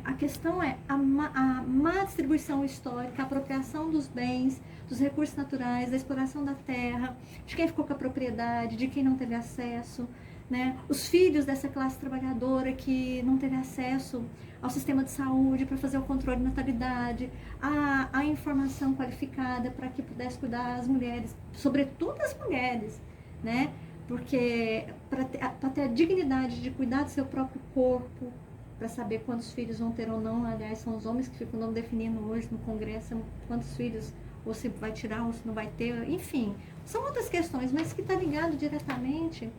a questão é a má distribuição histórica, a apropriação dos bens, dos recursos naturais, da exploração da terra, de quem ficou com a propriedade, de quem não teve acesso, né? Os filhos dessa classe trabalhadora que não teve acesso ao sistema de saúde para fazer o controle de natalidade, a informação qualificada para que pudesse cuidar as mulheres, sobretudo as mulheres, né? Porque para ter a dignidade de cuidar do seu próprio corpo, para saber quantos filhos vão ter ou não, aliás, são os homens que ficam definindo hoje no Congresso quantos filhos ou se vai tirar ou se não vai ter, enfim, são outras questões, mas que está ligado diretamente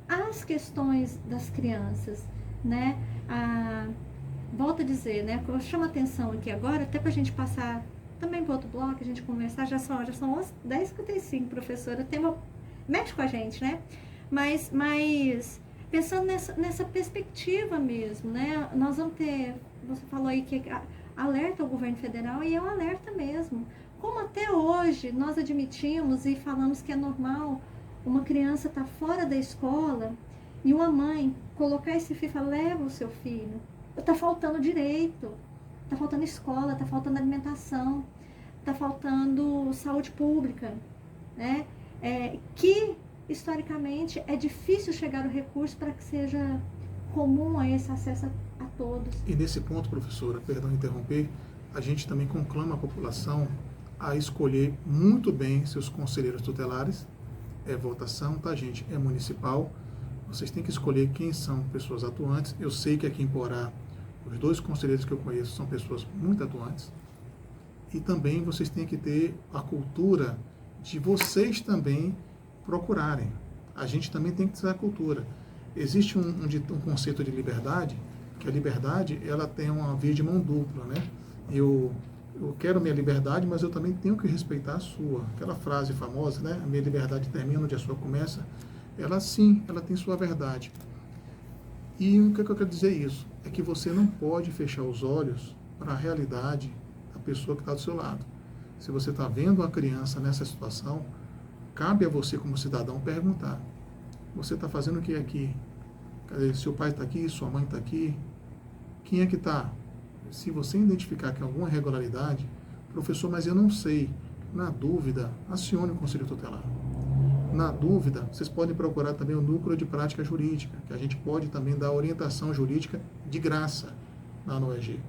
às questões das crianças, né? Volto a dizer, né? Eu chamo a atenção aqui agora, até para a gente passar também para outro bloco, a gente conversar, já são 10h55, professora, mexe com a gente, né? Mas pensando nessa perspectiva mesmo, né? Nós vamos ter, você falou aí que alerta ao governo federal e é um alerta mesmo. Como até hoje nós admitimos e falamos que é normal uma criança estar fora da escola e uma mãe colocar esse filho e falar, leva o seu filho. Está faltando direito, está faltando escola, está faltando alimentação, está faltando saúde pública, né? Que historicamente é difícil chegar o recurso para que seja comum a esse acesso a todos. E nesse ponto, professora, perdão interromper, a gente também conclama a população a escolher muito bem seus conselheiros tutelares. É votação, tá, gente? É municipal. Vocês têm que escolher quem são pessoas atuantes. Eu sei que aqui em Porá, os 2 conselheiros que eu conheço são pessoas muito atuantes. E também vocês têm que ter a cultura de vocês também procurarem. A gente também tem que ter a cultura. Existe um conceito de liberdade, que a liberdade ela tem uma via de mão dupla, né? Eu quero minha liberdade, mas eu também tenho que respeitar a sua. Aquela frase famosa, né? A minha liberdade termina onde a sua começa. Ela sim, ela tem sua verdade. E o que eu quero dizer isso? É que você não pode fechar os olhos para a realidade da pessoa que está do seu lado. Se você está vendo uma criança nessa situação, cabe a você como cidadão perguntar, você está fazendo o que aqui? Cadê? Seu pai está aqui, sua mãe está aqui, quem é que está? Se você identificar que há alguma irregularidade, professor, mas eu não sei, na dúvida, acione o Conselho Tutelar. Na dúvida, vocês podem procurar também o Núcleo de Prática Jurídica, que a gente pode também dar orientação jurídica de graça lá no EG.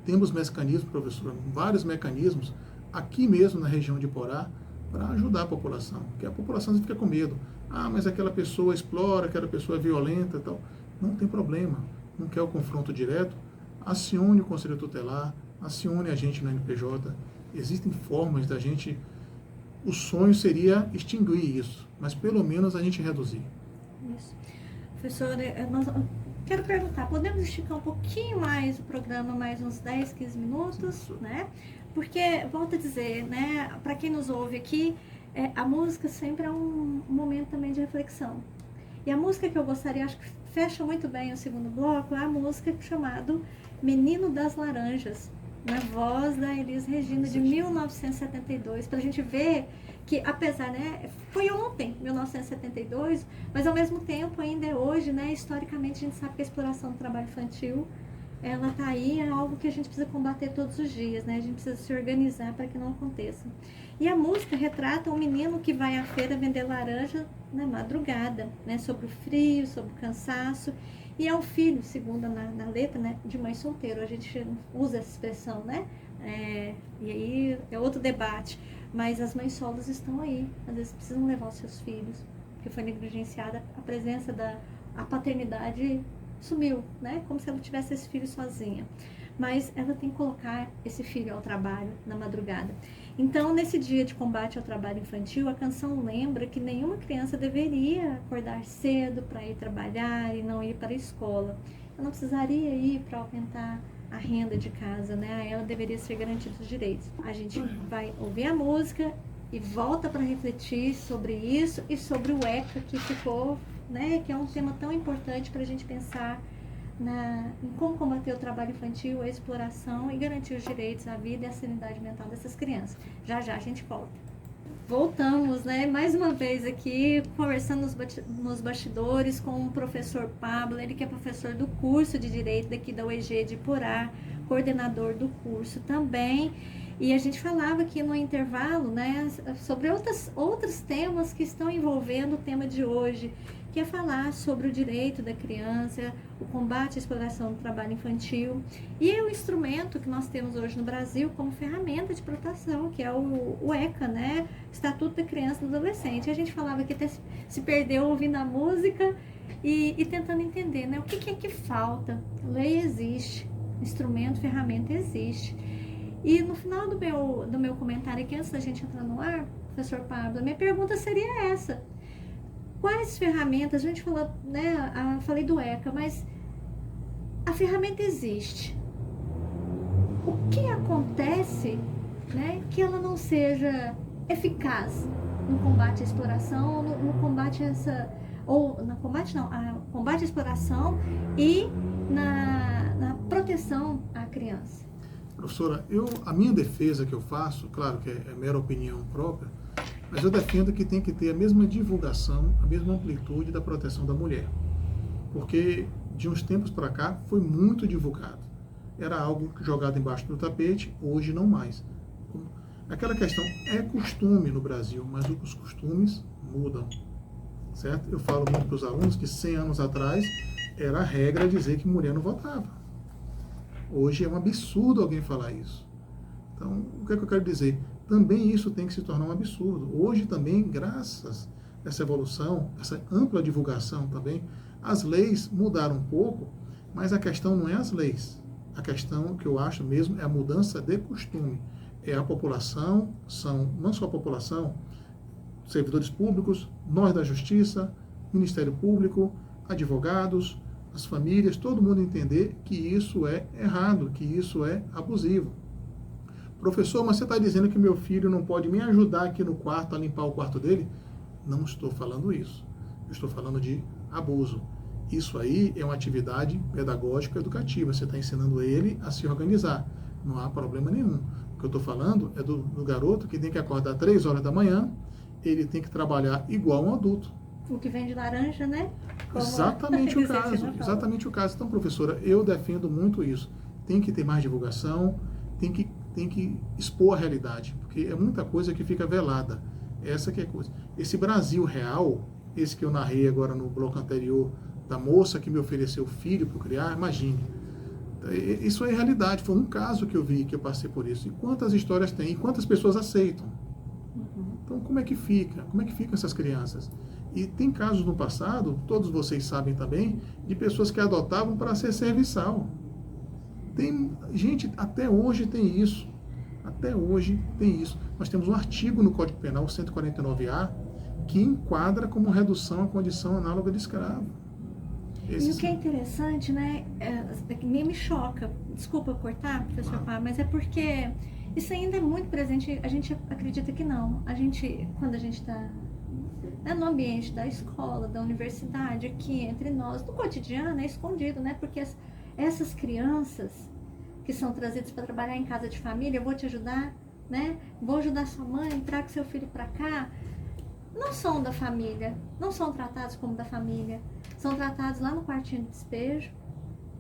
Temos mecanismos, professor, vários mecanismos aqui mesmo na região de Porá para ajudar a população, porque a população fica com medo. Ah, mas aquela pessoa explora, aquela pessoa é violenta e tal. Não tem problema, não quer o confronto direto, acione o Conselho Tutelar, acione a gente no NPJ. Existem formas da gente... O sonho seria extinguir isso, mas pelo menos a gente reduzir. Isso. Professora, quero perguntar, podemos esticar um pouquinho mais o programa, mais uns 10, 15 minutos, né? Porque, volto a dizer, né, para quem nos ouve aqui, a música sempre é um momento também de reflexão. E a música que eu gostaria, acho que fecha muito bem o segundo bloco, é a música chamada Menino das Laranjas, na voz da Elis Regina, de 1972, para a gente ver que, apesar, né, foi ontem, 1972, mas ao mesmo tempo ainda é hoje, né, historicamente a gente sabe que a exploração do trabalho infantil, ela está aí, é algo que a gente precisa combater todos os dias, né, a gente precisa se organizar para que não aconteça. E a música retrata um menino que vai à feira vender laranja na madrugada, né, sobre o frio, sobre o cansaço. E é um filho, segundo na letra, né, de mãe solteira. A gente usa essa expressão, né? E aí é outro debate. Mas as mães solos estão aí. Às vezes precisam levar os seus filhos, porque foi negligenciada a presença a paternidade sumiu, né? Como se ela tivesse esse filho sozinha. Mas ela tem que colocar esse filho ao trabalho na madrugada. Então, nesse dia de combate ao trabalho infantil, a canção lembra que nenhuma criança deveria acordar cedo para ir trabalhar e não ir para a escola. Ela não precisaria ir para aumentar a renda de casa, né? A ela deveria ser garantidos os direitos. A gente vai ouvir a música e volta para refletir sobre isso e sobre o ECA que ficou, né? Que é um tema tão importante para a gente pensar em como combater o trabalho infantil, a exploração e garantir os direitos à vida e à sanidade mental dessas crianças. Já já a gente volta. Voltamos, né, mais uma vez aqui, conversando nos bastidores com o professor Pablo, ele que é professor do curso de Direito daqui da UEG de Porá, coordenador do curso também. E a gente falava aqui no intervalo, né, sobre outros temas que estão envolvendo o tema de hoje, que é falar sobre o direito da criança, o combate à exploração do trabalho infantil e o instrumento que nós temos hoje no Brasil como ferramenta de proteção, que é o ECA, né, Estatuto da Criança e do Adolescente. A gente falava que até se perdeu ouvindo a música e tentando entender, né, o que é que falta. Lei existe, instrumento, ferramenta existe. E no final do meu comentário aqui, antes da gente entrar no ar, professor Pablo, a minha pergunta seria essa. Quais ferramentas, a gente falou, né, falei do ECA, mas a ferramenta existe. O que acontece, né, que ela não seja eficaz no combate à exploração, no combate a combate à exploração e na proteção à criança? Professora, a minha defesa que eu faço, claro que é mera opinião própria, mas eu defendo que tem que ter a mesma divulgação, a mesma amplitude da proteção da mulher. Porque de uns tempos para cá foi muito divulgado. Era algo jogado embaixo do tapete, hoje não mais. Aquela questão é costume no Brasil, mas os costumes mudam, certo? Eu falo muito para os alunos que 100 anos atrás era a regra dizer que mulher não votava. Hoje é um absurdo alguém falar isso. Então, o que é que eu quero dizer? Também isso tem que se tornar um absurdo. Hoje também, graças a essa evolução, essa ampla divulgação também, as leis mudaram um pouco, mas a questão não é as leis. A questão que eu acho mesmo é a mudança de costume. É a população, não só a população, servidores públicos, nós da Justiça, Ministério Público, advogados, as famílias, todo mundo entender que isso é errado, que isso é abusivo. Professor, mas você está dizendo que meu filho não pode me ajudar aqui no quarto a limpar o quarto dele? Não estou falando isso. Eu estou falando de abuso. Isso aí é uma atividade pedagógica educativa. Você está ensinando ele a se organizar. Não há problema nenhum. O que eu estou falando é do garoto que tem que acordar 3 horas da manhã, ele tem que trabalhar igual um adulto. O que vem de laranja, né? Exatamente o caso. Exatamente o caso. Então, professora, eu defendo muito isso. Tem que ter mais divulgação, tem que expor a realidade, porque é muita coisa que fica velada. Essa que é a coisa. Esse Brasil real, esse que eu narrei agora no bloco anterior, da moça que me ofereceu filho para criar, imagine. Isso é realidade. Foi um caso que eu vi, que eu passei por isso. E quantas histórias tem? E quantas pessoas aceitam? Então, como é que fica? Como é que ficam essas crianças? E tem casos no passado, todos vocês sabem também, de pessoas que adotavam para ser serviçal. Gente, até hoje tem isso. Até hoje tem isso. Nós temos um artigo no Código Penal, 149A, que enquadra como redução à condição análoga de escravo. E o que é interessante, né, me choca, desculpa cortar, professor Pá, mas é porque isso ainda é muito presente, a gente acredita que não. Quando a gente está no ambiente da escola, da universidade, aqui entre nós, no cotidiano, é escondido, né, porque essas crianças que são trazidas para trabalhar em casa de família, eu vou te ajudar, né, vou ajudar sua mãe, traga seu filho para cá, não são da família, não são tratados como da família, são tratados lá no quartinho de despejo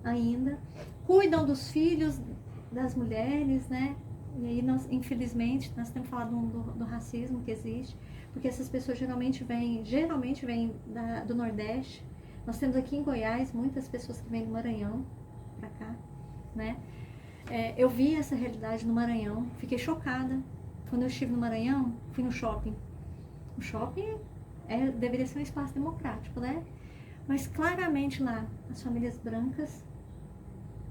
ainda, cuidam dos filhos das mulheres, né? E aí, infelizmente, nós temos falado do racismo que existe, porque essas pessoas geralmente vêm do Nordeste. Nós temos aqui em Goiás muitas pessoas que vêm do Maranhão para cá, né? Eu vi essa realidade no Maranhão, fiquei chocada. Quando eu estive no Maranhão, fui no shopping. O shopping deveria ser um espaço democrático, né? mas claramente lá, as famílias brancas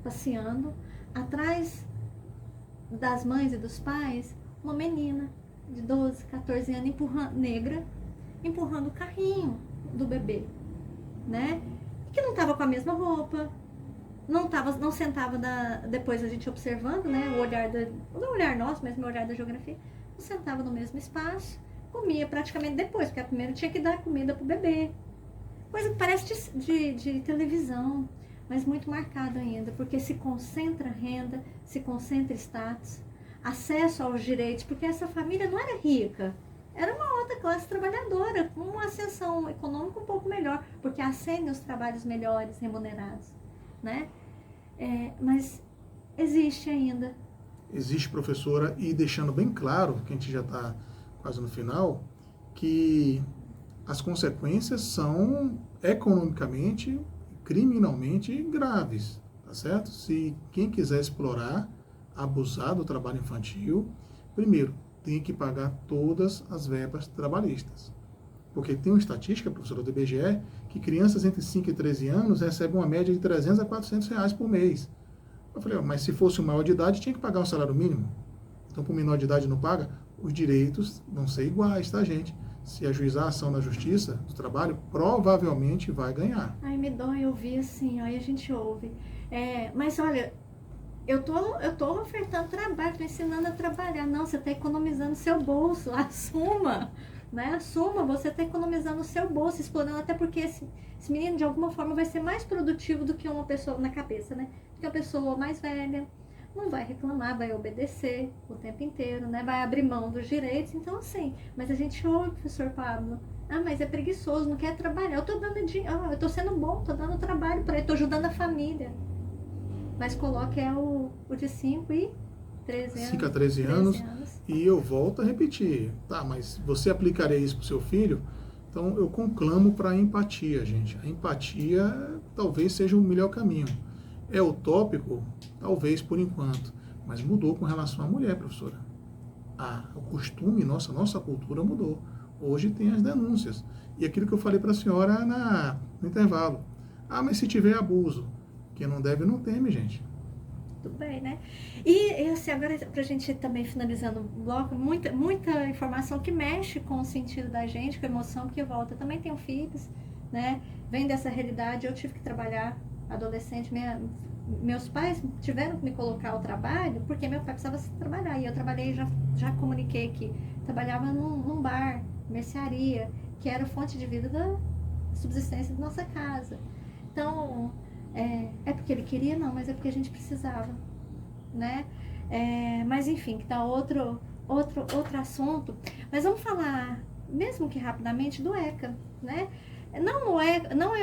passeando, atrás das mães e dos pais, uma menina de 12, 14 anos, empurrando o carrinho do bebê, né? Que não estava com a mesma roupa, não sentava depois a gente observando, né? Não o olhar nosso, mas o olhar da geografia, não sentava no mesmo espaço, comia praticamente depois, porque a primeira tinha que dar comida pro bebê. Coisa que parece de televisão, mas muito marcado ainda, porque se concentra renda, se concentra status, acesso aos direitos, porque essa família não era rica, era uma outra classe trabalhadora, com uma ascensão econômica um pouco melhor, porque ascendem os trabalhos melhores, remunerados, né? Mas existe ainda. Existe, professora, e deixando bem claro, que a gente já está quase no final, que as consequências são economicamente, criminalmente graves, tá certo? Se quem quiser explorar, abusar do trabalho infantil, primeiro, tem que pagar todas as verbas trabalhistas. Porque tem uma estatística, professora do IBGE, que crianças entre 5 e 13 anos recebem uma média de 300 a 400 reais por mês. Eu falei, mas se fosse um maior de idade, tinha que pagar um salário mínimo. Então, para o menor de idade não paga, os direitos vão ser iguais, tá, gente? Se ajuizar a ação na justiça do trabalho, provavelmente vai ganhar. Ai, me dói ouvir assim, aí a gente ouve. Mas olha, eu tô ofertando trabalho, tô ensinando a trabalhar. Não, você está economizando seu bolso, assuma, né? Assuma, você está economizando o seu bolso, explorando, até porque esse menino de alguma forma vai ser mais produtivo do que uma pessoa na cabeça, né? Porque a pessoa mais velha não vai reclamar, vai obedecer o tempo inteiro, né? Vai abrir mão dos direitos. Então, assim, mas a gente ouve, professor Pablo, mas é preguiçoso, não quer trabalhar. Eu tô dando dinheiro, eu tô sendo bom, tô dando trabalho para ele, tô ajudando a família. Mas coloque o de 5 e 13 anos. 5 a 13 anos. E eu volto a repetir, tá, mas você aplicaria isso pro seu filho? Então, eu conclamo para a empatia, gente. A empatia talvez seja o melhor caminho. É utópico? Talvez por enquanto, mas mudou com relação à mulher, professora. O costume, nossa cultura mudou. Hoje tem as denúncias. E aquilo que eu falei para a senhora no intervalo. Mas se tiver abuso, quem não deve não teme, gente. Tudo bem, né? E assim, agora para a gente também finalizando o bloco, muita informação que mexe com o sentido da gente, com a emoção, porque volta. Eu também tenho filhos, né? Vem dessa realidade, eu tive que trabalhar adolescente, meus pais tiveram que me colocar ao trabalho porque meu pai precisava trabalhar, e eu trabalhei, já comuniquei que trabalhava num bar, mercearia, que era fonte de vida da subsistência da nossa casa. Então, é porque ele queria? Não, mas é porque a gente precisava, né? Mas enfim, que tá outro assunto. Mas vamos falar, mesmo que rapidamente, do ECA, né?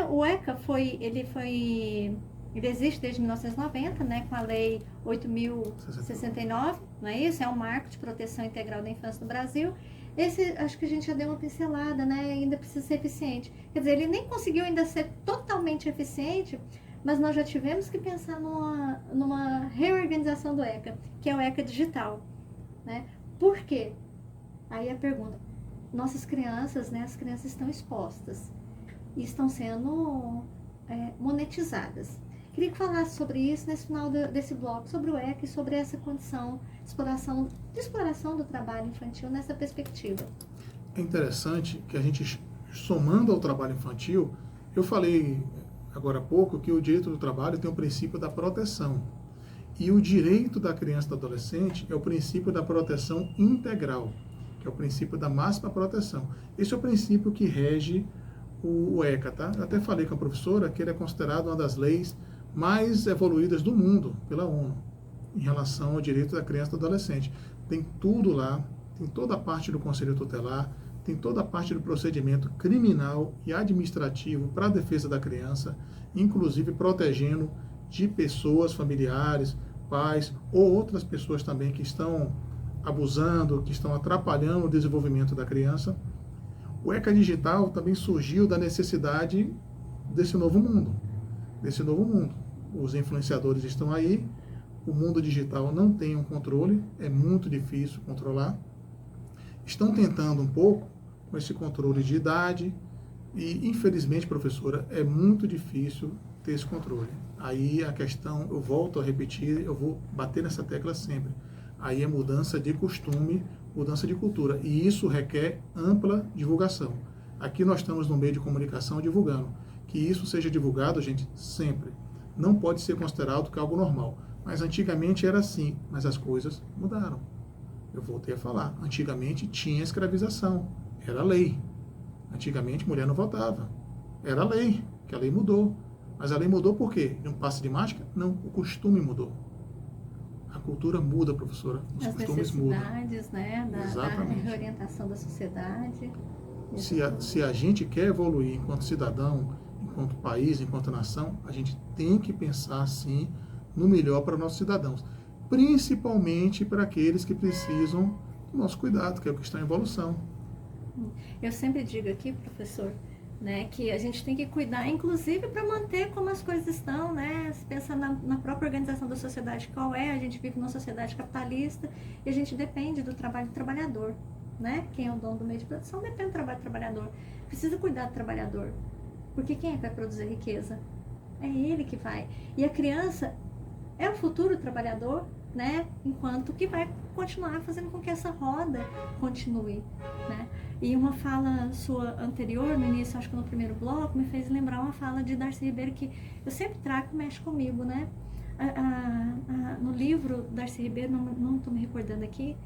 O ECA ele existe desde 1990, né, com a Lei 8.069, não é isso? É um marco de proteção integral da infância no Brasil. Esse, acho que a gente já deu uma pincelada, né? Ainda precisa ser eficiente. Quer dizer, ele nem conseguiu ainda ser totalmente eficiente, mas nós já tivemos que pensar numa reorganização do ECA, que é o ECA digital, né? Por quê? Aí a pergunta, nossas crianças, né? As crianças estão expostas e estão sendo monetizadas. Queria que falasse sobre isso nesse final desse bloco, sobre o ECA e sobre essa condição de exploração do trabalho infantil nessa perspectiva. É interessante que a gente, somando ao trabalho infantil, eu falei agora há pouco que o direito do trabalho tem o princípio da proteção. E o direito da criança e do adolescente é o princípio da proteção integral, que é o princípio da máxima proteção. Esse é o princípio que rege o ECA, tá? Eu até falei com a professora que ele é considerado uma das leis mais evoluídas do mundo pela ONU em relação ao direito da criança e do adolescente. Tem tudo lá, tem toda a parte do conselho tutelar, tem toda a parte do procedimento criminal e administrativo para a defesa da criança, inclusive protegendo de pessoas, familiares, pais ou outras pessoas também que estão abusando, que estão atrapalhando o desenvolvimento da criança. O ECA digital também surgiu da necessidade desse novo mundo. Os influenciadores estão aí, o mundo digital não tem um controle, é muito difícil controlar. Estão tentando um pouco com esse controle de idade, E, infelizmente, professora, é muito difícil ter esse controle. Aí a questão, eu volto a repetir, eu vou bater nessa tecla sempre. Aí é mudança de costume, mudança de cultura. E isso requer ampla divulgação. Aqui nós estamos no meio de comunicação divulgando. Que isso seja divulgado, gente, sempre. Não pode ser considerado que é algo normal. Mas antigamente era assim, mas as coisas mudaram. Eu voltei a falar. Antigamente tinha escravização, era lei. Antigamente mulher não votava, era lei, que a lei mudou. Mas a lei mudou por quê? De um passe de mágica? Não, o costume mudou. A cultura muda, professora. Os costumes mudam. As necessidades, né? Da reorientação da sociedade. Se a gente quer evoluir enquanto cidadão, enquanto país, enquanto nação, a gente tem que pensar, sim, no melhor para nossos cidadãos. Principalmente para aqueles que precisam do nosso cuidado, que é o que está em evolução. Eu sempre digo aqui, professor, né, que a gente tem que cuidar, inclusive para manter como as coisas estão, né? Se pensa na própria organização da sociedade, qual é? A gente vive numa sociedade capitalista e a gente depende do trabalho do trabalhador, né? Quem é o dono do meio de produção depende do trabalho do trabalhador. Precisa cuidar do trabalhador, porque quem é que vai produzir riqueza? É ele que vai. E a criança é o futuro trabalhador, né? Enquanto que vai continuar fazendo com que essa roda continue, né? E uma fala sua anterior, no início, acho que no primeiro bloco, me fez lembrar uma fala de Darcy Ribeiro que eu sempre trago, mexe comigo, né? No livro, Darcy Ribeiro, não estou me recordando aqui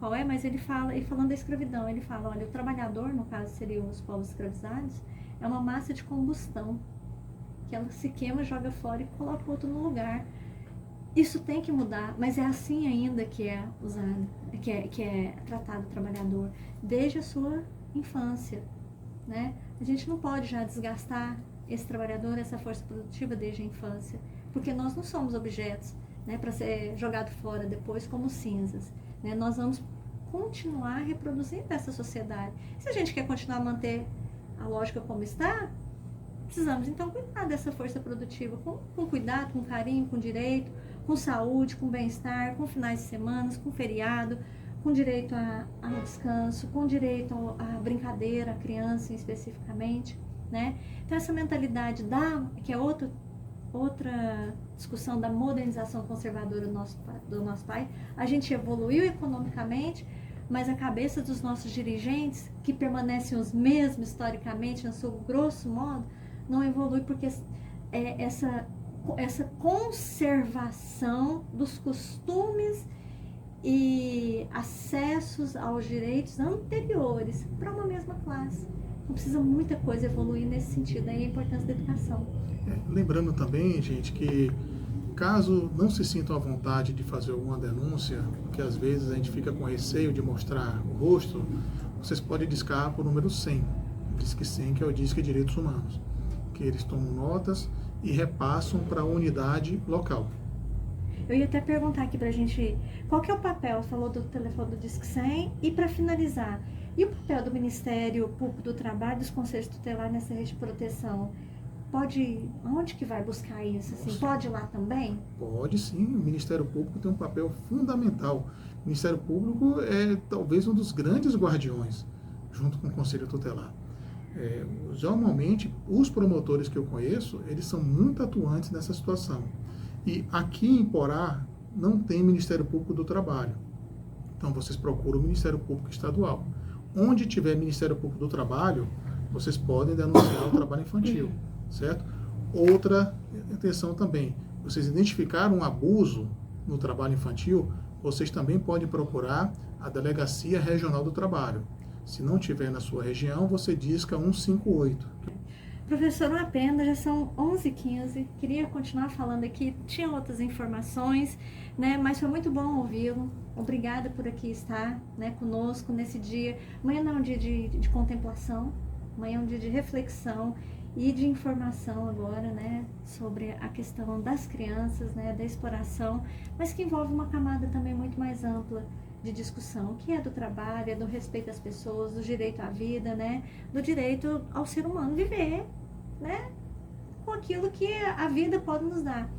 qual é, mas ele fala, e falando da escravidão, ele fala, olha, o trabalhador, no caso seriam os povos escravizados, é uma massa de combustão, que ela se queima, joga fora e coloca outro no lugar. Isso tem que mudar, mas é assim ainda que é usado, que é tratado o trabalhador, desde a sua infância, né? A gente não pode já desgastar esse trabalhador, essa força produtiva desde a infância, porque nós não somos objetos, né, para ser jogado fora depois como cinzas, né? Nós vamos continuar reproduzindo essa sociedade. Se a gente quer continuar a manter a lógica como está, precisamos então cuidar dessa força produtiva com cuidado, com carinho, com direito, com saúde, com bem-estar, com finais de semana, com feriado, com direito ao descanso, com direito à brincadeira, à criança especificamente, né? Então essa mentalidade que é outra discussão da modernização conservadora do nosso país, a gente evoluiu economicamente, mas a cabeça dos nossos dirigentes, que permanecem os mesmos historicamente, no seu grosso modo, não evolui porque essa conservação dos costumes e acessos aos direitos anteriores para uma mesma classe. Não precisa muita coisa evoluir nesse sentido, aí a importância da educação. Lembrando também, gente, que caso não se sintam à vontade de fazer alguma denúncia, porque às vezes a gente fica com receio de mostrar o rosto, vocês podem discar para o número 100, Disque 100, que é o Disque Direitos Humanos, que eles tomam notas e repassam para a unidade local. Eu ia até perguntar aqui pra gente, qual que é o papel, falou do telefone do Disque 100, e para finalizar, e o papel do Ministério Público do Trabalho, dos Conselhos Tutelares nessa rede de proteção? Onde que vai buscar isso? Assim, pode ir lá também? Pode sim, o Ministério Público tem um papel fundamental. O Ministério Público é talvez um dos grandes guardiões, junto com o Conselho Tutelar. Normalmente, os promotores que eu conheço, eles são muito atuantes nessa situação. E aqui em Porá não tem Ministério Público do Trabalho. Então, vocês procuram o Ministério Público Estadual. Onde tiver Ministério Público do Trabalho, vocês podem denunciar o trabalho infantil, certo? Outra atenção também, vocês identificaram um abuso no trabalho infantil, vocês também podem procurar a Delegacia Regional do Trabalho. Se não tiver na sua região, você disca 158. Professor, uma pena, já são 11h15, queria continuar falando aqui, tinha outras informações, né, mas foi muito bom ouvi-lo, obrigada por aqui estar, né, conosco nesse dia. Amanhã não é um dia de contemplação, amanhã é um dia de reflexão e de informação agora, né, sobre a questão das crianças, né, da exploração, mas que envolve uma camada também muito mais ampla de discussão, que é do trabalho, é do respeito às pessoas, do direito à vida, né, do direito ao ser humano viver, né, com aquilo que a vida pode nos dar.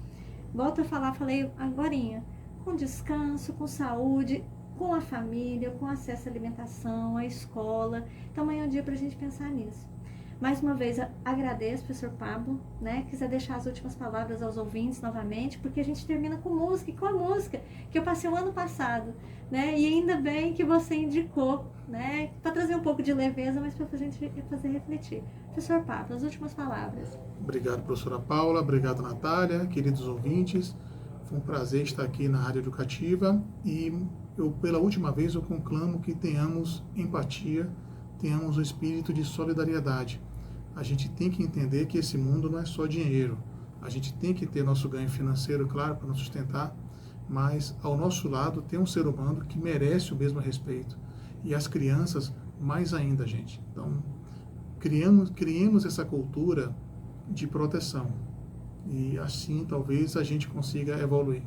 Volto a falar, falei agorinha, com descanso, com saúde, com a família, com acesso à alimentação, à escola. Então amanhã é um dia para a gente pensar nisso. Mais uma vez, agradeço, professor Pablo, né? Quiser deixar as últimas palavras aos ouvintes novamente, porque a gente termina com música, e com a música que eu passei o ano passado, né? E ainda bem que você indicou, né? Para trazer um pouco de leveza, mas para a gente fazer refletir. Professor Pablo, as últimas palavras. Obrigado, professora Paula. Obrigado, Natália. Queridos ouvintes, foi um prazer estar aqui na Rádio Educativa e pela última vez, eu conclamo que tenhamos empatia, tenhamos o espírito de solidariedade. A gente tem que entender que esse mundo não é só dinheiro. A gente tem que ter nosso ganho financeiro, claro, para nos sustentar, mas ao nosso lado tem um ser humano que merece o mesmo respeito. E as crianças, mais ainda, gente. Então, criemos essa cultura de proteção. E assim, talvez, a gente consiga evoluir.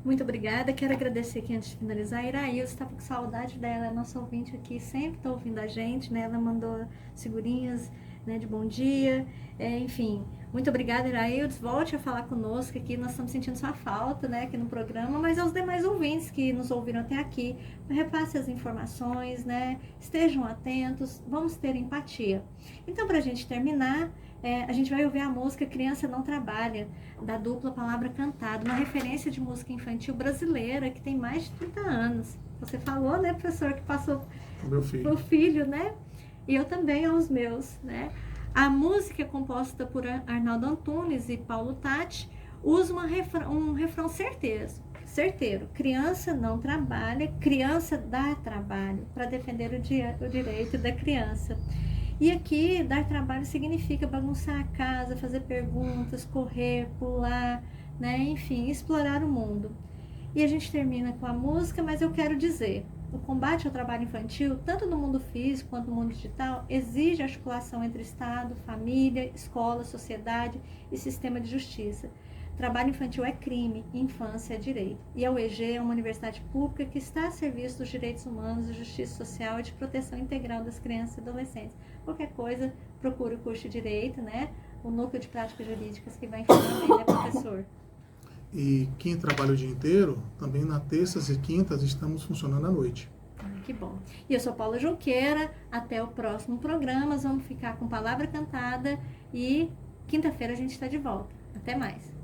Muito obrigada. Quero agradecer aqui antes de finalizar. A Iraíl, estava com saudade dela, nossa ouvinte aqui, sempre está ouvindo a gente, né? Ela mandou figurinhas, né, de bom dia. Enfim, muito obrigada, Iraíl. Volte a falar conosco aqui. Nós estamos sentindo sua falta, né, aqui no programa, mas aos demais ouvintes que nos ouviram até aqui, repasse as informações, né? Estejam atentos, vamos ter empatia. Então, para a gente terminar, a gente vai ouvir a música Criança Não Trabalha, da dupla Palavra Cantada, uma referência de música infantil brasileira que tem mais de 30 anos. Você falou, né, professor, que passou pro filho, né? E eu também aos meus, né? A música é composta por Arnaldo Antunes e Paulo Tatti, usa um refrão certeiro. Criança não trabalha, criança dá trabalho para defender o direito da criança. E aqui, dar trabalho significa bagunçar a casa, fazer perguntas, correr, pular, né? Enfim, explorar o mundo. E a gente termina com a música, mas eu quero dizer, o combate ao trabalho infantil, tanto no mundo físico quanto no mundo digital, exige articulação entre Estado, família, escola, sociedade e sistema de justiça. Trabalho infantil é crime, infância é direito. E a UEG é uma universidade pública que está a serviço dos direitos humanos, de justiça social e de proteção integral das crianças e adolescentes. Qualquer coisa, procure o curso de Direito, né? O Núcleo de Práticas Jurídicas que vai informar bem, né, professor? E quem trabalha o dia inteiro, também nas terças e quintas estamos funcionando à noite. Que bom. E eu sou Paula Junqueira, até o próximo programa, vamos ficar com Palavra Cantada e quinta-feira a gente está de volta. Até mais.